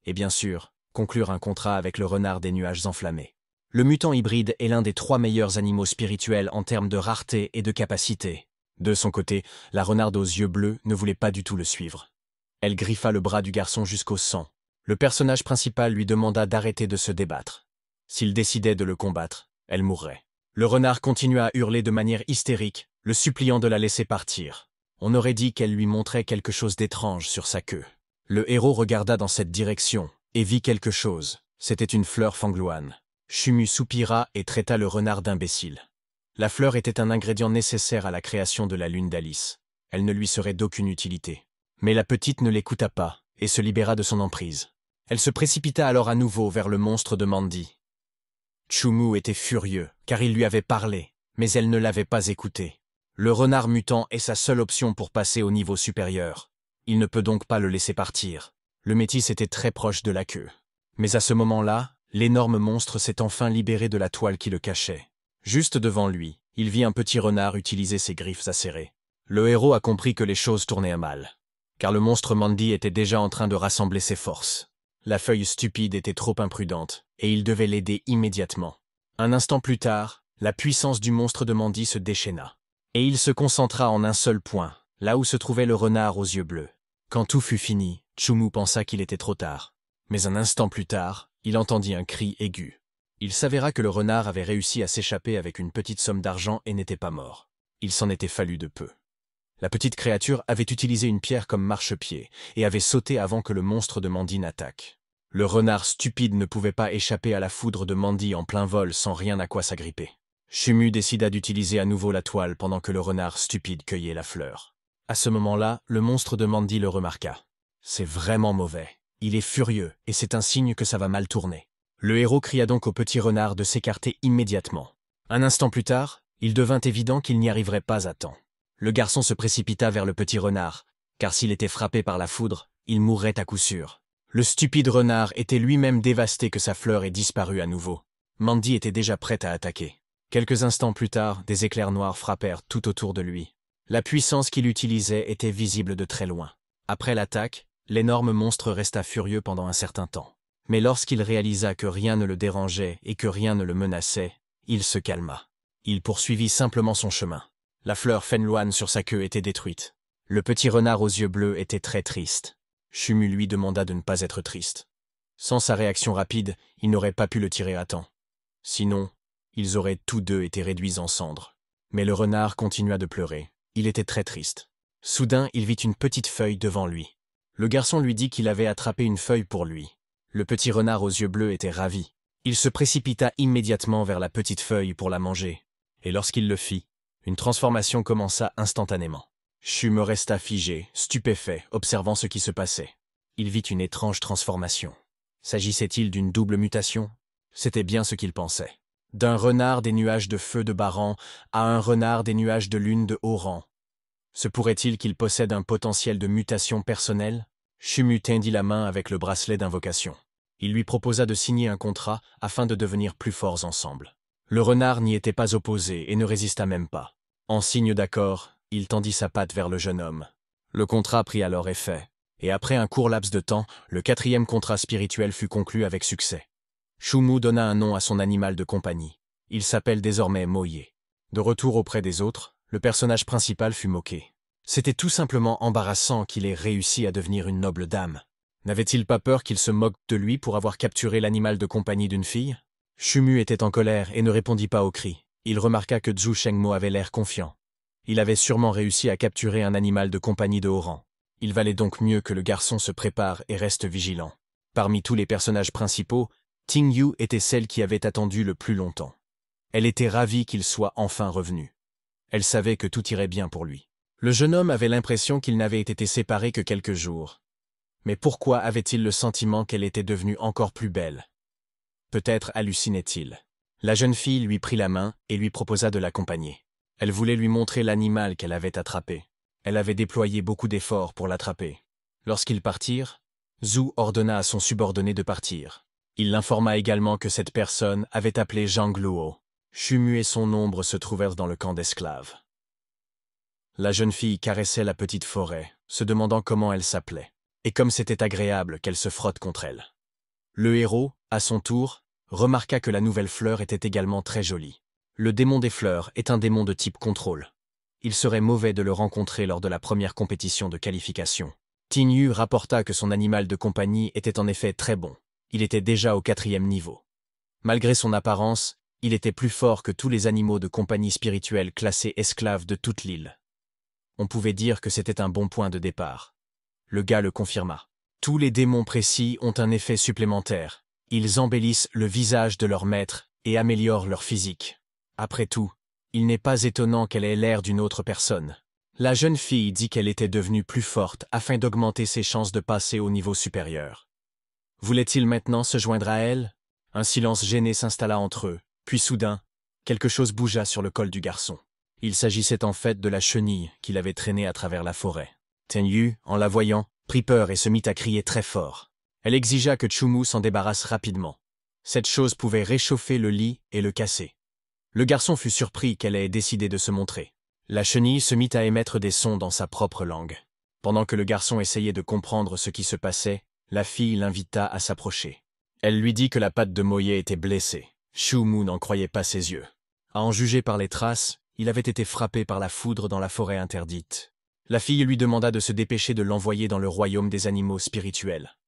Et bien sûr, conclure un contrat avec le renard des nuages enflammés. Le mutant hybride est l'un des 3 meilleurs animaux spirituels en termes de rareté et de capacité. De son côté, la renarde aux yeux bleus ne voulait pas du tout le suivre. Elle griffa le bras du garçon jusqu'au sang. Le personnage principal lui demanda d'arrêter de se débattre. S'il décidait de le combattre, elle mourrait. Le renard continua à hurler de manière hystérique, le suppliant de la laisser partir. On aurait dit qu'elle lui montrait quelque chose d'étrange sur sa queue. Le héros regarda dans cette direction et vit quelque chose. C'était une fleur fangloane. Chumu soupira et traita le renard d'imbécile. La fleur était un ingrédient nécessaire à la création de la lune d'Alice. Elle ne lui serait d'aucune utilité. Mais la petite ne l'écouta pas et se libéra de son emprise. Elle se précipita alors à nouveau vers le monstre de Mandy. Chumu était furieux, car il lui avait parlé, mais elle ne l'avait pas écouté. Le renard mutant est sa seule option pour passer au niveau supérieur. Il ne peut donc pas le laisser partir. Le métis était très proche de la queue. Mais à ce moment-là, l'énorme monstre s'est enfin libéré de la toile qui le cachait. Juste devant lui, il vit un petit renard utiliser ses griffes acérées. Le héros a compris que les choses tournaient à mal. Car le monstre Mandy était déjà en train de rassembler ses forces. La feuille stupide était trop imprudente, et il devait l'aider immédiatement. Un instant plus tard, la puissance du monstre de Mandy se déchaîna. Et il se concentra en un seul point, là où se trouvait le renard aux yeux bleus. Quand tout fut fini, Chumu pensa qu'il était trop tard. Mais un instant plus tard, il entendit un cri aigu. Il s'avéra que le renard avait réussi à s'échapper avec une petite somme d'argent et n'était pas mort. Il s'en était fallu de peu. La petite créature avait utilisé une pierre comme marchepied et avait sauté avant que le monstre de Mandy n'attaque. Le renard stupide ne pouvait pas échapper à la foudre de Mandy en plein vol sans rien à quoi s'agripper. Chumu décida d'utiliser à nouveau la toile pendant que le renard stupide cueillait la fleur. À ce moment-là, le monstre de Mandy le remarqua. C'est vraiment mauvais. Il est furieux et c'est un signe que ça va mal tourner. Le héros cria donc au petit renard de s'écarter immédiatement. Un instant plus tard, il devint évident qu'il n'y arriverait pas à temps. Le garçon se précipita vers le petit renard, car s'il était frappé par la foudre, il mourrait à coup sûr. Le stupide renard était lui-même dévasté que sa fleur ait disparu à nouveau. Mandy était déjà prête à attaquer. Quelques instants plus tard, des éclairs noirs frappèrent tout autour de lui. La puissance qu'il utilisait était visible de très loin. Après l'attaque, l'énorme monstre resta furieux pendant un certain temps. Mais lorsqu'il réalisa que rien ne le dérangeait et que rien ne le menaçait, il se calma. Il poursuivit simplement son chemin. La fleur fenloane sur sa queue était détruite. Le petit renard aux yeux bleus était très triste. Chumu lui demanda de ne pas être triste. Sans sa réaction rapide, il n'aurait pas pu le tirer à temps. Sinon, ils auraient tous deux été réduits en cendres. Mais le renard continua de pleurer. Il était très triste. Soudain, il vit une petite feuille devant lui. Le garçon lui dit qu'il avait attrapé une feuille pour lui. Le petit renard aux yeux bleus était ravi. Il se précipita immédiatement vers la petite feuille pour la manger. Et lorsqu'il le fit, une transformation commença instantanément. Chumu resta figé, stupéfait, observant ce qui se passait. Il vit une étrange transformation. S'agissait-il d'une double mutation? C'était bien ce qu'il pensait. D'un renard des nuages de feu de bas rang à un renard des nuages de lune de haut rang. Se pourrait-il qu'il possède un potentiel de mutation personnelle? Chumu tendit la main avec le bracelet d'invocation. Il lui proposa de signer un contrat afin de devenir plus forts ensemble. Le renard n'y était pas opposé et ne résista même pas. En signe d'accord, il tendit sa patte vers le jeune homme. Le contrat prit alors effet, et après un court laps de temps, le 4e contrat spirituel fut conclu avec succès. Chumu donna un nom à son animal de compagnie. Il s'appelle désormais Moye. De retour auprès des autres, le personnage principal fut moqué. C'était tout simplement embarrassant qu'il ait réussi à devenir une noble dame. N'avait-il pas peur qu'il se moque de lui pour avoir capturé l'animal de compagnie d'une fille? Chumu était en colère et ne répondit pas au cri. Il remarqua que Zhu Shengmo avait l'air confiant. Il avait sûrement réussi à capturer un animal de compagnie de haut rang. Il valait donc mieux que le garçon se prépare et reste vigilant. Parmi tous les personnages principaux, Ting Yu était celle qui avait attendu le plus longtemps. Elle était ravie qu'il soit enfin revenu. Elle savait que tout irait bien pour lui. Le jeune homme avait l'impression qu'il n'avait été séparé que quelques jours. Mais pourquoi avait-il le sentiment qu'elle était devenue encore plus belle? Peut-être hallucinait-il. La jeune fille lui prit la main et lui proposa de l'accompagner. Elle voulait lui montrer l'animal qu'elle avait attrapé. Elle avait déployé beaucoup d'efforts pour l'attraper. Lorsqu'ils partirent, Zhu ordonna à son subordonné de partir. Il l'informa également que cette personne avait appelé Zhang Luo. Chumu et son ombre se trouvèrent dans le camp d'esclaves. La jeune fille caressait la petite forêt, se demandant comment elle s'appelait, et comme c'était agréable qu'elle se frotte contre elle. Le héros, à son tour, remarqua que la nouvelle fleur était également très jolie. Le démon des fleurs est un démon de type contrôle. Il serait mauvais de le rencontrer lors de la première compétition de qualification. Ting Yu rapporta que son animal de compagnie était en effet très bon. Il était déjà au 4e niveau. Malgré son apparence, il était plus fort que tous les animaux de compagnie spirituelle classés esclaves de toute l'île. On pouvait dire que c'était un bon point de départ. Le gars le confirma. Tous les démons précis ont un effet supplémentaire. Ils embellissent le visage de leur maître et améliorent leur physique. Après tout, il n'est pas étonnant qu'elle ait l'air d'une autre personne. La jeune fille dit qu'elle était devenue plus forte afin d'augmenter ses chances de passer au niveau supérieur. Voulait-il maintenant se joindre à elle? Un silence gêné s'installa entre eux, puis soudain, quelque chose bougea sur le col du garçon. Il s'agissait en fait de la chenille qu'il avait traînée à travers la forêt. Ting Yu, en la voyant, prit peur et se mit à crier très fort. Elle exigea que Chumu s'en débarrasse rapidement. Cette chose pouvait réchauffer le lit et le casser. Le garçon fut surpris qu'elle ait décidé de se montrer. La chenille se mit à émettre des sons dans sa propre langue. Pendant que le garçon essayait de comprendre ce qui se passait, la fille l'invita à s'approcher. Elle lui dit que la patte de Moye était blessée. Chumu n'en croyait pas ses yeux. À en juger par les traces, il avait été frappé par la foudre dans la forêt interdite. La fille lui demanda de se dépêcher de l'envoyer dans le royaume des animaux spirituels.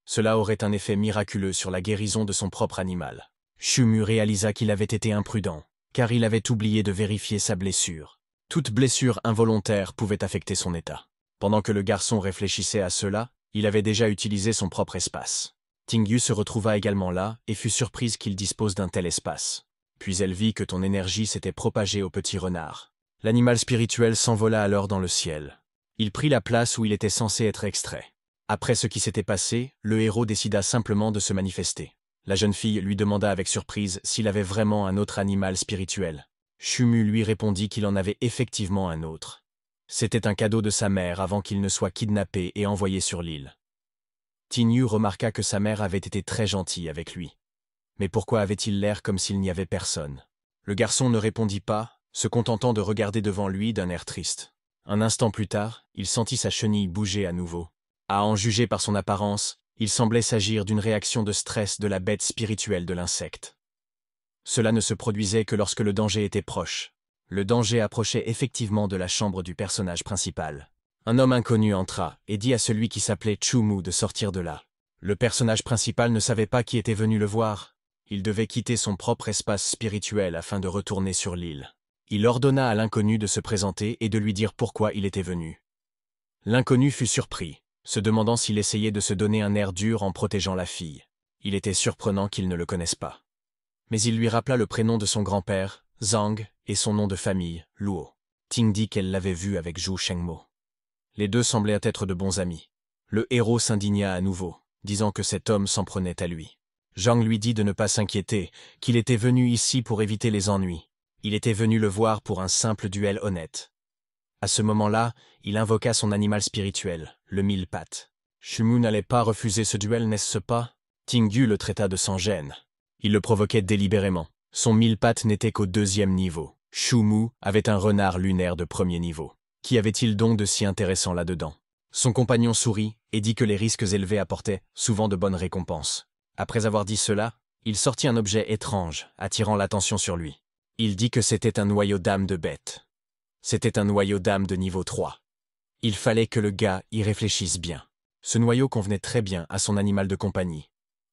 Cela aurait un effet miraculeux sur la guérison de son propre animal. Chumu réalisa qu'il avait été imprudent, car il avait oublié de vérifier sa blessure. Toute blessure involontaire pouvait affecter son état. Pendant que le garçon réfléchissait à cela, il avait déjà utilisé son propre espace. Ting Yu se retrouva également là et fut surprise qu'il dispose d'un tel espace. Puis elle vit que ton énergie s'était propagée au petit renard. L'animal spirituel s'envola alors dans le ciel. Il prit la place où il était censé être extrait. Après ce qui s'était passé, le héros décida simplement de se manifester. La jeune fille lui demanda avec surprise s'il avait vraiment un autre animal spirituel. Chumu lui répondit qu'il en avait effectivement un autre. C'était un cadeau de sa mère avant qu'il ne soit kidnappé et envoyé sur l'île. Ting Yu remarqua que sa mère avait été très gentille avec lui. Mais pourquoi avait-il l'air comme s'il n'y avait personne? Le garçon ne répondit pas, se contentant de regarder devant lui d'un air triste. Un instant plus tard, il sentit sa chenille bouger à nouveau. À en juger par son apparence, il semblait s'agir d'une réaction de stress de la bête spirituelle de l'insecte. Cela ne se produisait que lorsque le danger était proche. Le danger approchait effectivement de la chambre du personnage principal. Un homme inconnu entra et dit à celui qui s'appelait Chumu de sortir de là. Le personnage principal ne savait pas qui était venu le voir. Il devait quitter son propre espace spirituel afin de retourner sur l'île. Il ordonna à l'inconnu de se présenter et de lui dire pourquoi il était venu. L'inconnu fut surpris, se demandant s'il essayait de se donner un air dur en protégeant la fille. Il était surprenant qu'il ne le connaisse pas. Mais il lui rappela le prénom de son grand-père, Zhang, et son nom de famille, Luo. Ting dit qu'elle l'avait vu avec Zhu Shengmo. Les deux semblaient être de bons amis. Le héros s'indigna à nouveau, disant que cet homme s'en prenait à lui. Zhang lui dit de ne pas s'inquiéter, qu'il était venu ici pour éviter les ennuis. Il était venu le voir pour un simple duel honnête. À ce moment-là, il invoqua son animal spirituel, le mille-pattes. Chumu n'allait pas refuser ce duel, n'est-ce pas? Ting Yu le traita de sans-gêne. Il le provoquait délibérément. Son mille-pattes n'était qu'au 2e niveau. Chumu avait un renard lunaire de 1er niveau. Qu'y avait-il donc de si intéressant là-dedans? Son compagnon sourit et dit que les risques élevés apportaient souvent de bonnes récompenses. Après avoir dit cela, il sortit un objet étrange, attirant l'attention sur lui. Il dit que c'était un noyau d'âme de bête. C'était un noyau d'âme de niveau 3. Il fallait que le gars y réfléchisse bien. Ce noyau convenait très bien à son animal de compagnie.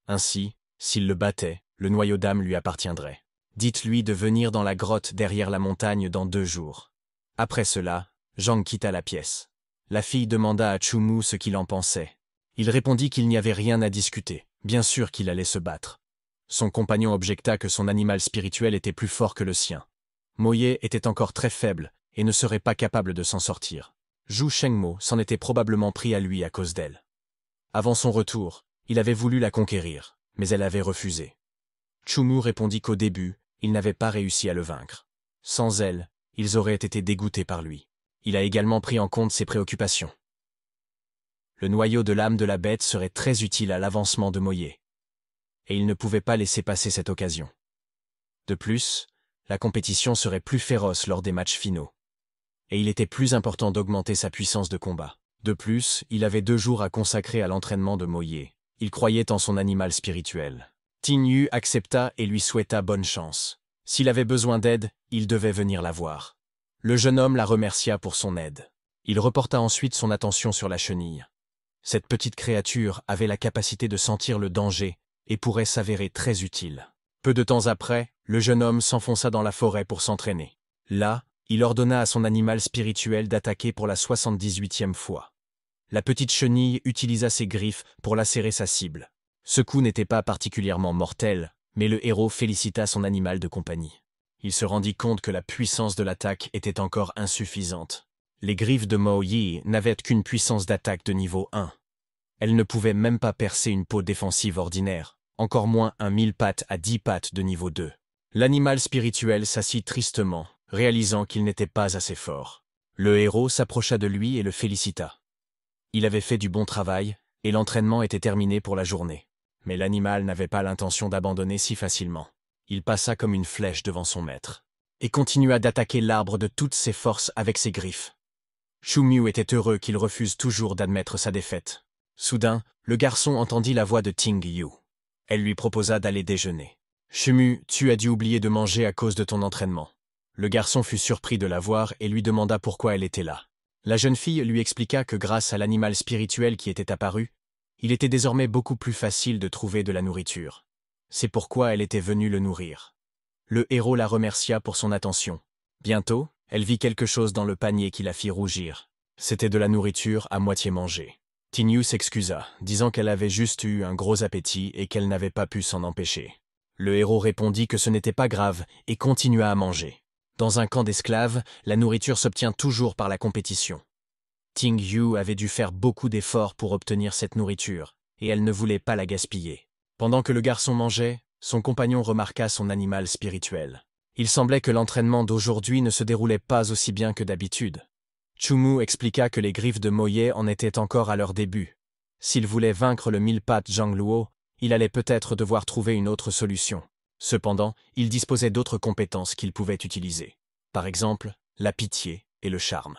Ainsi, s'il le battait, le noyau d'âme lui appartiendrait. Dites-lui de venir dans la grotte derrière la montagne dans 2 jours. Après cela, Zhang quitta la pièce. La fille demanda à Chumu ce qu'il en pensait. Il répondit qu'il n'y avait rien à discuter, bien sûr qu'il allait se battre. Son compagnon objecta que son animal spirituel était plus fort que le sien. Moye était encore très faible et ne serait pas capable de s'en sortir. Zhu Shengmo s'en était probablement pris à lui à cause d'elle. Avant son retour, il avait voulu la conquérir, mais elle avait refusé. Chumu répondit qu'au début, il n'avait pas réussi à le vaincre. Sans elle, ils auraient été dégoûtés par lui. Il a également pris en compte ses préoccupations. Le noyau de l'âme de la bête serait très utile à l'avancement de Moye. Et il ne pouvait pas laisser passer cette occasion. De plus, la compétition serait plus féroce lors des matchs finaux. Et il était plus important d'augmenter sa puissance de combat. De plus, il avait 2 jours à consacrer à l'entraînement de Moye. Il croyait en son animal spirituel. Ting Yu accepta et lui souhaita bonne chance. S'il avait besoin d'aide, il devait venir la voir. Le jeune homme la remercia pour son aide. Il reporta ensuite son attention sur la chenille. Cette petite créature avait la capacité de sentir le danger et pourrait s'avérer très utile. Peu de temps après, le jeune homme s'enfonça dans la forêt pour s'entraîner. Là, il ordonna à son animal spirituel d'attaquer pour la 78e fois. La petite chenille utilisa ses griffes pour lacérer sa cible. Ce coup n'était pas particulièrement mortel, mais le héros félicita son animal de compagnie. Il se rendit compte que la puissance de l'attaque était encore insuffisante. Les griffes de Mo Yi n'avaient qu'une puissance d'attaque de niveau 1. Elles ne pouvaient même pas percer une peau défensive ordinaire, encore moins un 1000 pattes à 10 pattes de niveau 2. L'animal spirituel s'assit tristement, réalisant qu'il n'était pas assez fort. Le héros s'approcha de lui et le félicita. Il avait fait du bon travail, et l'entraînement était terminé pour la journée. Mais l'animal n'avait pas l'intention d'abandonner si facilement. Il passa comme une flèche devant son maître, et continua d'attaquer l'arbre de toutes ses forces avec ses griffes. Chumu était heureux qu'il refuse toujours d'admettre sa défaite. Soudain, le garçon entendit la voix de Ting Yu. Elle lui proposa d'aller déjeuner. « Chumu, tu as dû oublier de manger à cause de ton entraînement. » Le garçon fut surpris de la voir et lui demanda pourquoi elle était là. La jeune fille lui expliqua que grâce à l'animal spirituel qui était apparu, il était désormais beaucoup plus facile de trouver de la nourriture. C'est pourquoi elle était venue le nourrir. Le héros la remercia pour son attention. Bientôt, elle vit quelque chose dans le panier qui la fit rougir. C'était de la nourriture à moitié mangée. Ting Yu s'excusa, disant qu'elle avait juste eu un gros appétit et qu'elle n'avait pas pu s'en empêcher. Le héros répondit que ce n'était pas grave et continua à manger. Dans un camp d'esclaves, la nourriture s'obtient toujours par la compétition. Ting Yu avait dû faire beaucoup d'efforts pour obtenir cette nourriture, et elle ne voulait pas la gaspiller. Pendant que le garçon mangeait, son compagnon remarqua son animal spirituel. Il semblait que l'entraînement d'aujourd'hui ne se déroulait pas aussi bien que d'habitude. Chumu expliqua que les griffes de Moye en étaient encore à leur début. S'il voulait vaincre le 1000 pattes Zhang Luo, il allait peut-être devoir trouver une autre solution. Cependant, il disposait d'autres compétences qu'il pouvait utiliser. Par exemple, la pitié et le charme.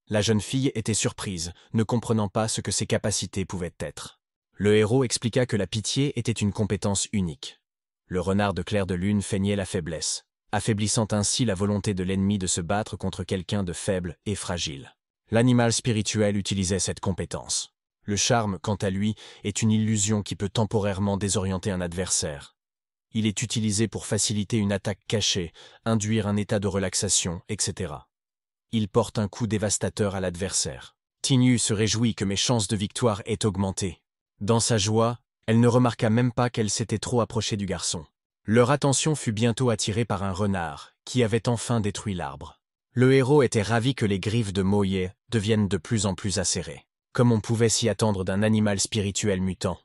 La jeune fille était surprise, ne comprenant pas ce que ses capacités pouvaient être. Le héros expliqua que la pitié était une compétence unique. Le renard de clair de lune feignait la faiblesse, affaiblissant ainsi la volonté de l'ennemi de se battre contre quelqu'un de faible et fragile. L'animal spirituel utilisait cette compétence. Le charme, quant à lui, est une illusion qui peut temporairement désorienter un adversaire. Il est utilisé pour faciliter une attaque cachée, induire un état de relaxation, etc. Il porte un coup dévastateur à l'adversaire. Ting Yu se réjouit que mes chances de victoire aient augmenté. Dans sa joie, elle ne remarqua même pas qu'elle s'était trop approchée du garçon. Leur attention fut bientôt attirée par un renard, qui avait enfin détruit l'arbre. Le héros était ravi que les griffes de Moye deviennent de plus en plus acérées, comme on pouvait s'y attendre d'un animal spirituel mutant.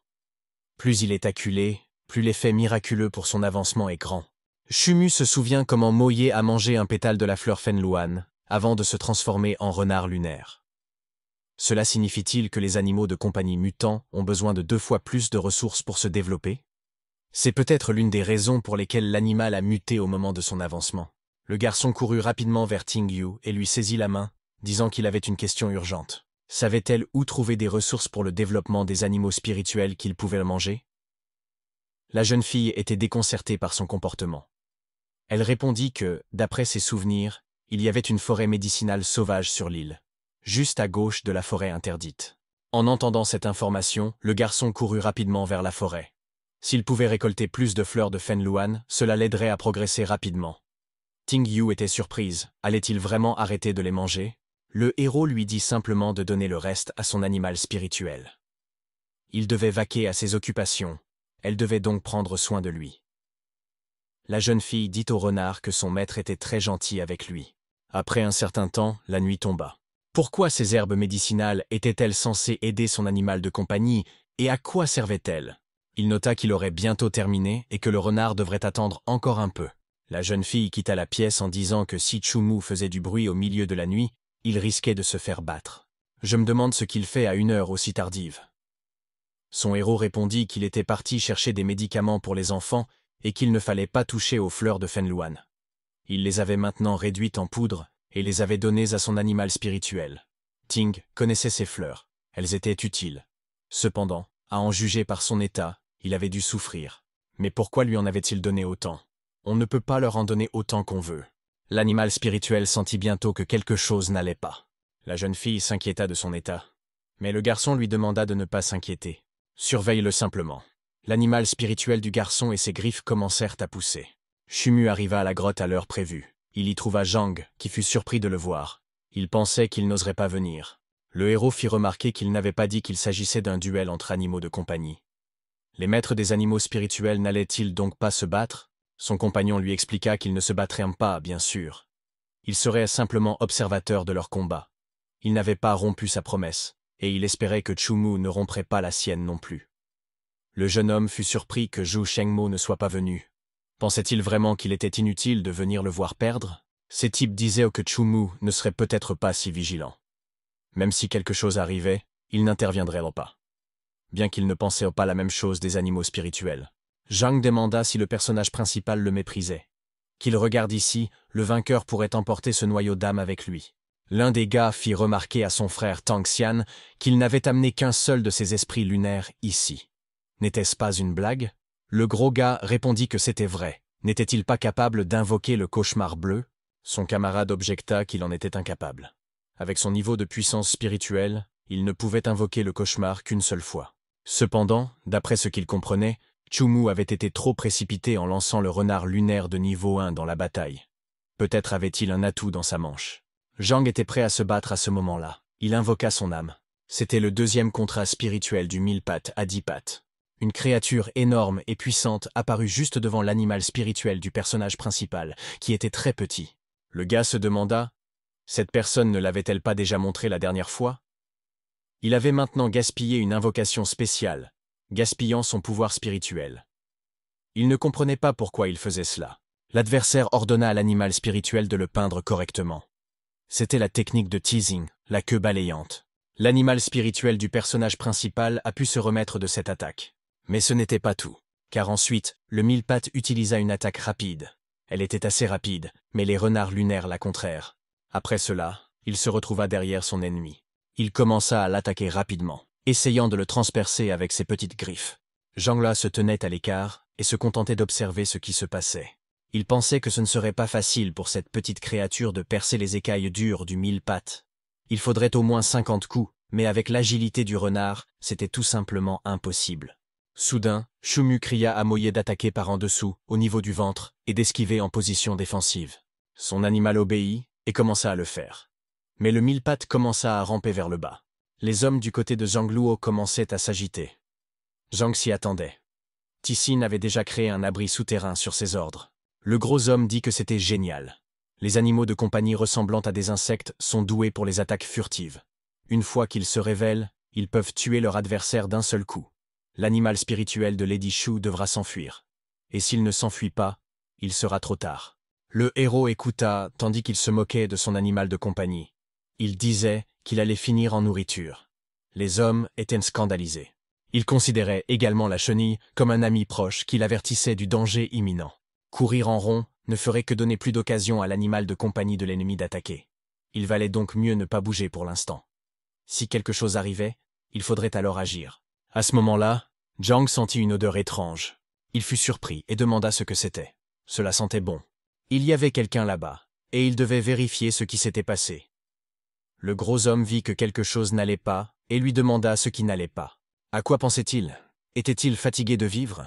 Plus il est acculé, plus l'effet miraculeux pour son avancement est grand. Chumu se souvient comment Moye a mangé un pétale de la fleur Fenluan, avant de se transformer en renard lunaire. Cela signifie-t-il que les animaux de compagnie mutants ont besoin de 2 fois plus de ressources pour se développer? C'est peut-être l'une des raisons pour lesquelles l'animal a muté au moment de son avancement. Le garçon courut rapidement vers Ting Yu et lui saisit la main, disant qu'il avait une question urgente. Savait-elle où trouver des ressources pour le développement des animaux spirituels qu'il pouvait manger? La jeune fille était déconcertée par son comportement. Elle répondit que, d'après ses souvenirs, il y avait une forêt médicinale sauvage sur l'île, juste à gauche de la forêt interdite. En entendant cette information, le garçon courut rapidement vers la forêt. S'il pouvait récolter plus de fleurs de Fenluan, cela l'aiderait à progresser rapidement. Ting Yu était surprise. Allait-il vraiment arrêter de les manger? Le héros lui dit simplement de donner le reste à son animal spirituel. Il devait vaquer à ses occupations, elle devait donc prendre soin de lui. La jeune fille dit au renard que son maître était très gentil avec lui. Après un certain temps, la nuit tomba. Pourquoi ces herbes médicinales étaient-elles censées aider son animal de compagnie et à quoi servaient-elles? Il nota qu'il aurait bientôt terminé et que le renard devrait attendre encore un peu. La jeune fille quitta la pièce en disant que si Chumu faisait du bruit au milieu de la nuit, il risquait de se faire battre. Je me demande ce qu'il fait à une heure aussi tardive. Son héros répondit qu'il était parti chercher des médicaments pour les enfants et qu'il ne fallait pas toucher aux fleurs de Fenluan. Il les avait maintenant réduites en poudre et les avait données à son animal spirituel. Ting connaissait ces fleurs, elles étaient utiles. Cependant, à en juger par son état, il avait dû souffrir. Mais pourquoi lui en avait-il donné autant? On ne peut pas leur en donner autant qu'on veut. L'animal spirituel sentit bientôt que quelque chose n'allait pas. La jeune fille s'inquiéta de son état. Mais le garçon lui demanda de ne pas s'inquiéter. Surveille-le simplement. L'animal spirituel du garçon et ses griffes commencèrent à pousser. Chumu arriva à la grotte à l'heure prévue. Il y trouva Zhang, qui fut surpris de le voir. Il pensait qu'il n'oserait pas venir. Le héros fit remarquer qu'il n'avait pas dit qu'il s'agissait d'un duel entre animaux de compagnie. Les maîtres des animaux spirituels n'allaient-ils donc pas se battre? Son compagnon lui expliqua qu'ils ne se battraient pas, bien sûr. Il serait simplement observateur de leur combat. Il n'avait pas rompu sa promesse, et il espérait que Chumu ne romprait pas la sienne non plus. Le jeune homme fut surpris que Zhu Shengmo ne soit pas venu. Pensait-il vraiment qu'il était inutile de venir le voir perdre? Ces types disaient que Chumu ne serait peut-être pas si vigilant. Même si quelque chose arrivait, il n'interviendrait pas. Bien qu'il ne pensait pas la même chose des animaux spirituels. Zhang demanda si le personnage principal le méprisait. Qu'il regarde ici, le vainqueur pourrait emporter ce noyau d'âme avec lui. L'un des gars fit remarquer à son frère Tang Xian qu'il n'avait amené qu'un seul de ses esprits lunaires ici. N'était-ce pas une blague? Le gros gars répondit que c'était vrai. N'était-il pas capable d'invoquer le cauchemar bleu? Son camarade objecta qu'il en était incapable. Avec son niveau de puissance spirituelle, il ne pouvait invoquer le cauchemar qu'une seule fois. Cependant, d'après ce qu'il comprenait, Chumu avait été trop précipité en lançant le renard lunaire de niveau 1 dans la bataille. Peut-être avait-il un atout dans sa manche. Zhang était prêt à se battre à ce moment-là. Il invoqua son âme. C'était le deuxième contrat spirituel du 1000 pattes à 10 pattes. Une créature énorme et puissante apparut juste devant l'animal spirituel du personnage principal, qui était très petit. Le gars se demanda, cette personne ne l'avait-elle pas déjà montré la dernière fois? Il avait maintenant gaspillé une invocation spéciale, gaspillant son pouvoir spirituel. Il ne comprenait pas pourquoi il faisait cela. L'adversaire ordonna à l'animal spirituel de le peindre correctement. C'était la technique de teasing, la queue balayante. L'animal spirituel du personnage principal a pu se remettre de cette attaque. Mais ce n'était pas tout, car ensuite, le 1000 pattes utilisa une attaque rapide. Elle était assez rapide, mais les renards lunaires la contrèrent. Après cela, il se retrouva derrière son ennemi. Il commença à l'attaquer rapidement, essayant de le transpercer avec ses petites griffes. Zhangla se tenait à l'écart et se contentait d'observer ce qui se passait. Il pensait que ce ne serait pas facile pour cette petite créature de percer les écailles dures du 1000 pattes. Il faudrait au moins 50 coups, mais avec l'agilité du renard, c'était tout simplement impossible. Soudain, Chumu cria à Moye d'attaquer par en dessous, au niveau du ventre, et d'esquiver en position défensive. Son animal obéit et commença à le faire. Mais le 1000 pattes commença à ramper vers le bas. Les hommes du côté de Zhang Luo commençaient à s'agiter. Zhang s'y attendait. Tixin avait déjà créé un abri souterrain sur ses ordres. Le gros homme dit que c'était génial. Les animaux de compagnie ressemblant à des insectes sont doués pour les attaques furtives. Une fois qu'ils se révèlent, ils peuvent tuer leur adversaire d'un seul coup. L'animal spirituel de Lady Shu devra s'enfuir. Et s'il ne s'enfuit pas, il sera trop tard. Le héros écouta tandis qu'il se moquait de son animal de compagnie. Il disait qu'il allait finir en nourriture. Les hommes étaient scandalisés. Ils considéraient également la chenille comme un ami proche qui l'avertissait du danger imminent. Courir en rond ne ferait que donner plus d'occasion à l'animal de compagnie de l'ennemi d'attaquer. Il valait donc mieux ne pas bouger pour l'instant. Si quelque chose arrivait, il faudrait alors agir. À ce moment-là, Zhang sentit une odeur étrange. Il fut surpris et demanda ce que c'était. Cela sentait bon. Il y avait quelqu'un là-bas, et il devait vérifier ce qui s'était passé. Le gros homme vit que quelque chose n'allait pas et lui demanda ce qui n'allait pas. À quoi pensait-il? Était-il fatigué de vivre?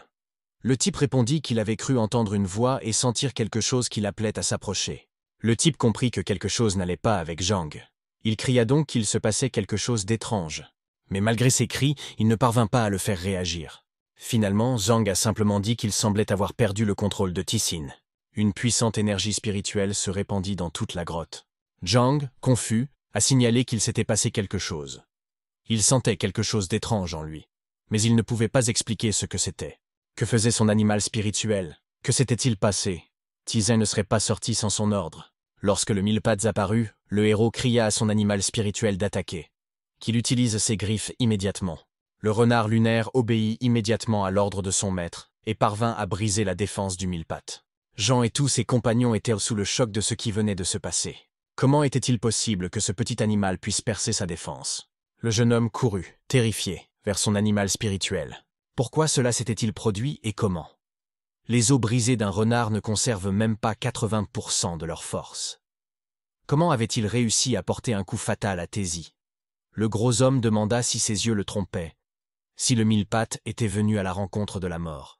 Le type répondit qu'il avait cru entendre une voix et sentir quelque chose qui l'appelait à s'approcher. Le type comprit que quelque chose n'allait pas avec Zhang. Il cria donc qu'il se passait quelque chose d'étrange. Mais malgré ses cris, il ne parvint pas à le faire réagir. Finalement, Zhang a simplement dit qu'il semblait avoir perdu le contrôle de Tixin. Une puissante énergie spirituelle se répandit dans toute la grotte. Zhang, confus, a signalé qu'il s'était passé quelque chose. Il sentait quelque chose d'étrange en lui. Mais il ne pouvait pas expliquer ce que c'était. Que faisait son animal spirituel? Que s'était-il passé? Tixin ne serait pas sorti sans son ordre. Lorsque le mille pattes apparut, le héros cria à son animal spirituel d'attaquer. Qu'il utilise ses griffes immédiatement. Le renard lunaire obéit immédiatement à l'ordre de son maître et parvint à briser la défense du mille pattes. Jean et tous ses compagnons étaient sous le choc de ce qui venait de se passer. Comment était-il possible que ce petit animal puisse percer sa défense? Le jeune homme courut, terrifié, vers son animal spirituel. Pourquoi cela s'était-il produit et comment? Les os brisés d'un renard ne conservent même pas 80% de leur force. Comment avait-il réussi à porter un coup fatal à Tézi? Le gros homme demanda si ses yeux le trompaient, si le mille-pattes était venu à la rencontre de la mort.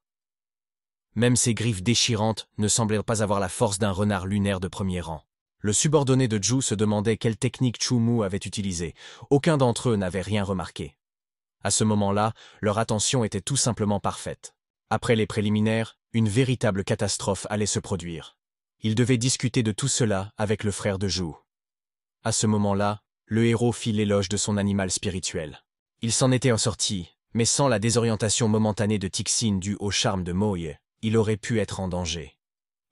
Même ses griffes déchirantes ne semblaient pas avoir la force d'un renard lunaire de premier rang. Le subordonné de Zhu se demandait quelle technique Chu Mu avait utilisée. Aucun d'entre eux n'avait rien remarqué. À ce moment-là, leur attention était tout simplement parfaite. Après les préliminaires, une véritable catastrophe allait se produire. Ils devaient discuter de tout cela avec le frère de Zhu. À ce moment-là, le héros fit l'éloge de son animal spirituel. Il s'en était sorti, mais sans la désorientation momentanée de Tixin due au charme de Moye, il aurait pu être en danger.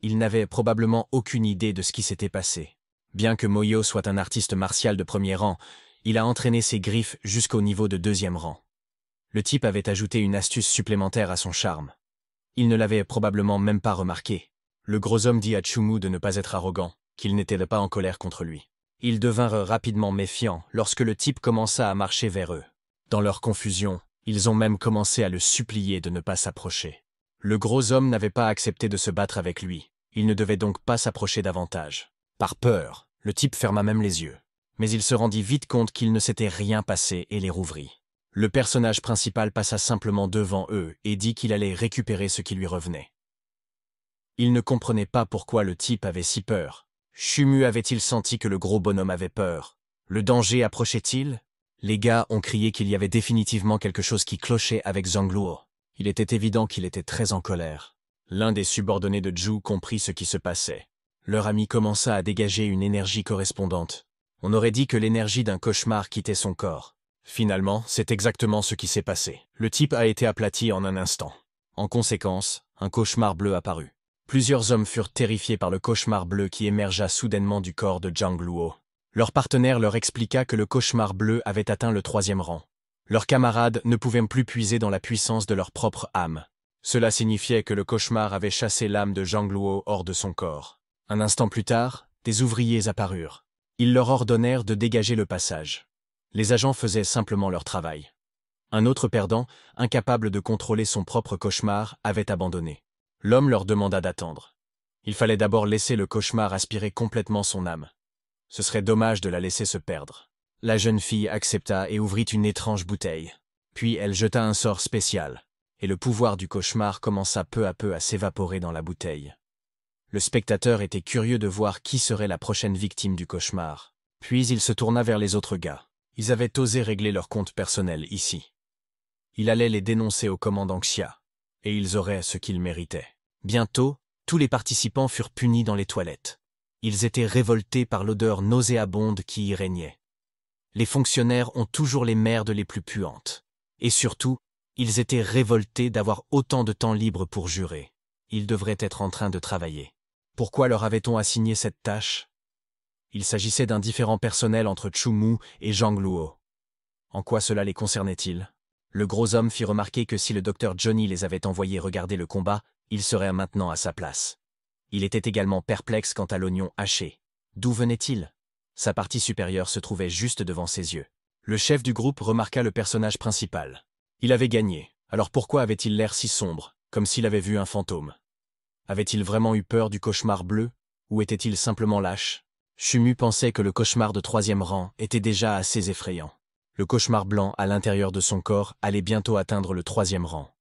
Il n'avait probablement aucune idée de ce qui s'était passé. Bien que Moyo soit un artiste martial de premier rang, il a entraîné ses griffes jusqu'au niveau de deuxième rang. Le type avait ajouté une astuce supplémentaire à son charme. Il ne l'avait probablement même pas remarqué. Le gros homme dit à Chumu de ne pas être arrogant, qu'il n'était pas en colère contre lui. Ils devinrent rapidement méfiants lorsque le type commença à marcher vers eux. Dans leur confusion, ils ont même commencé à le supplier de ne pas s'approcher. Le gros homme n'avait pas accepté de se battre avec lui. Il ne devait donc pas s'approcher davantage. Par peur, le type ferma même les yeux. Mais il se rendit vite compte qu'il ne s'était rien passé et les rouvrit. Le personnage principal passa simplement devant eux et dit qu'il allait récupérer ce qui lui revenait. Il ne comprenait pas pourquoi le type avait si peur. Chumu avait-il senti que le gros bonhomme avait peur? Le danger approchait-il? Les gars ont crié qu'il y avait définitivement quelque chose qui clochait avec Zhang Luo. Il était évident qu'il était très en colère. L'un des subordonnés de Zhu comprit ce qui se passait. Leur ami commença à dégager une énergie correspondante. On aurait dit que l'énergie d'un cauchemar quittait son corps. Finalement, c'est exactement ce qui s'est passé. Le type a été aplati en un instant. En conséquence, un cauchemar bleu apparut. Plusieurs hommes furent terrifiés par le cauchemar bleu qui émergea soudainement du corps de Zhang Luo. Leur partenaire leur expliqua que le cauchemar bleu avait atteint le 3e rang. Leurs camarades ne pouvaient plus puiser dans la puissance de leur propre âme. Cela signifiait que le cauchemar avait chassé l'âme de Zhang Luo hors de son corps. Un instant plus tard, des ouvriers apparurent. Ils leur ordonnèrent de dégager le passage. Les agents faisaient simplement leur travail. Un autre perdant, incapable de contrôler son propre cauchemar, avait abandonné. L'homme leur demanda d'attendre. Il fallait d'abord laisser le cauchemar aspirer complètement son âme. Ce serait dommage de la laisser se perdre. La jeune fille accepta et ouvrit une étrange bouteille. Puis elle jeta un sort spécial, et le pouvoir du cauchemar commença peu à peu à s'évaporer dans la bouteille. Le spectateur était curieux de voir qui serait la prochaine victime du cauchemar. Puis il se tourna vers les autres gars. Ils avaient osé régler leur compte personnel ici. Il allait les dénoncer au commandant Xia, et ils auraient ce qu'ils méritaient. Bientôt, tous les participants furent punis dans les toilettes. Ils étaient révoltés par l'odeur nauséabonde qui y régnait. Les fonctionnaires ont toujours les merdes les plus puantes. Et surtout, ils étaient révoltés d'avoir autant de temps libre pour jurer. Ils devraient être en train de travailler. Pourquoi leur avait-on assigné cette tâche? Il s'agissait d'un différend personnel entre Chumu et Zhang Luo. En quoi cela les concernait-il? Le gros homme fit remarquer que si le docteur Johnny les avait envoyés regarder le combat, il serait maintenant à sa place. Il était également perplexe quant à l'oignon haché. D'où venait-il? Sa partie supérieure se trouvait juste devant ses yeux. Le chef du groupe remarqua le personnage principal. Il avait gagné, alors pourquoi avait-il l'air si sombre, comme s'il avait vu un fantôme? Avait-il vraiment eu peur du cauchemar bleu, ou était-il simplement lâche? Chumu pensait que le cauchemar de 3e rang était déjà assez effrayant. Le cauchemar blanc à l'intérieur de son corps allait bientôt atteindre le 3e rang.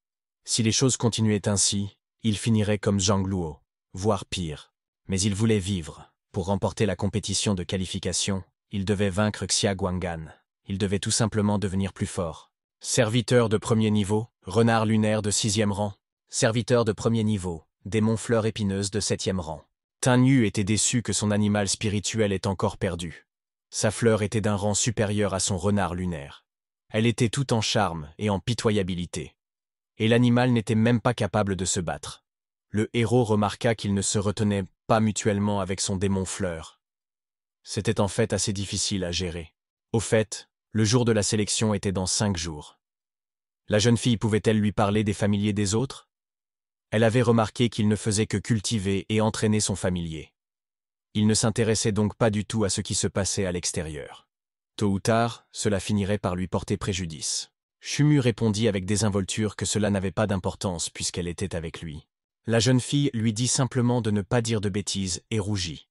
Si les choses continuaient ainsi, il finirait comme Zhang Luo, voire pire. Mais il voulait vivre. Pour remporter la compétition de qualification, Il devait vaincre Xia Guanggan. Il devait tout simplement devenir plus fort. Serviteur de premier niveau, renard lunaire de 6e rang. Serviteur de premier niveau, démon fleur épineuse de 7e rang. Tin Yu était déçu que son animal spirituel ait encore perdu. Sa fleur était d'un rang supérieur à son renard lunaire. Elle était tout en charme et en pitoyabilité. Et l'animal n'était même pas capable de se battre. Le héros remarqua qu'ils ne se retenaient pas mutuellement avec son démon fleur. C'était en fait assez difficile à gérer. Au fait, le jour de la sélection était dans 5 jours. La jeune fille pouvait-elle lui parler des familiers des autres? Elle avait remarqué qu'il ne faisait que cultiver et entraîner son familier. Il ne s'intéressait donc pas du tout à ce qui se passait à l'extérieur. Tôt ou tard, cela finirait par lui porter préjudice. Chumu répondit avec désinvolture que cela n'avait pas d'importance puisqu'elle était avec lui. La jeune fille lui dit simplement de ne pas dire de bêtises et rougit.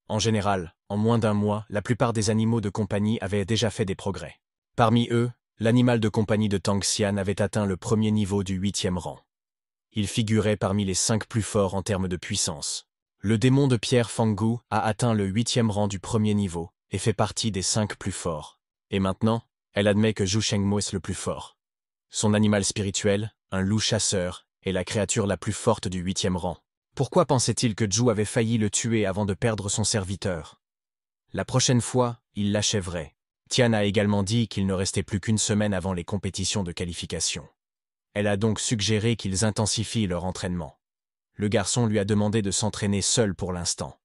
En général, en moins d'un mois, la plupart des animaux de compagnie avaient déjà fait des progrès. Parmi eux, l'animal de compagnie de Tang Xian avait atteint le premier niveau du 8e rang. Il figurait parmi les 5 plus forts en termes de puissance. Le démon de pierre Fangu a atteint le 8e rang du premier niveau et fait partie des 5 plus forts. Et maintenant, elle admet que Zhu Shengmo est le plus fort. Son animal spirituel, un loup chasseur, est la créature la plus forte du 8e rang. Pourquoi pensait-il que Zhu avait failli le tuer avant de perdre son serviteur? La prochaine fois, il l'achèverait. Tian a également dit qu'il ne restait plus qu'une semaine avant les compétitions de qualification. Elle a donc suggéré qu'ils intensifient leur entraînement. Le garçon lui a demandé de s'entraîner seul pour l'instant.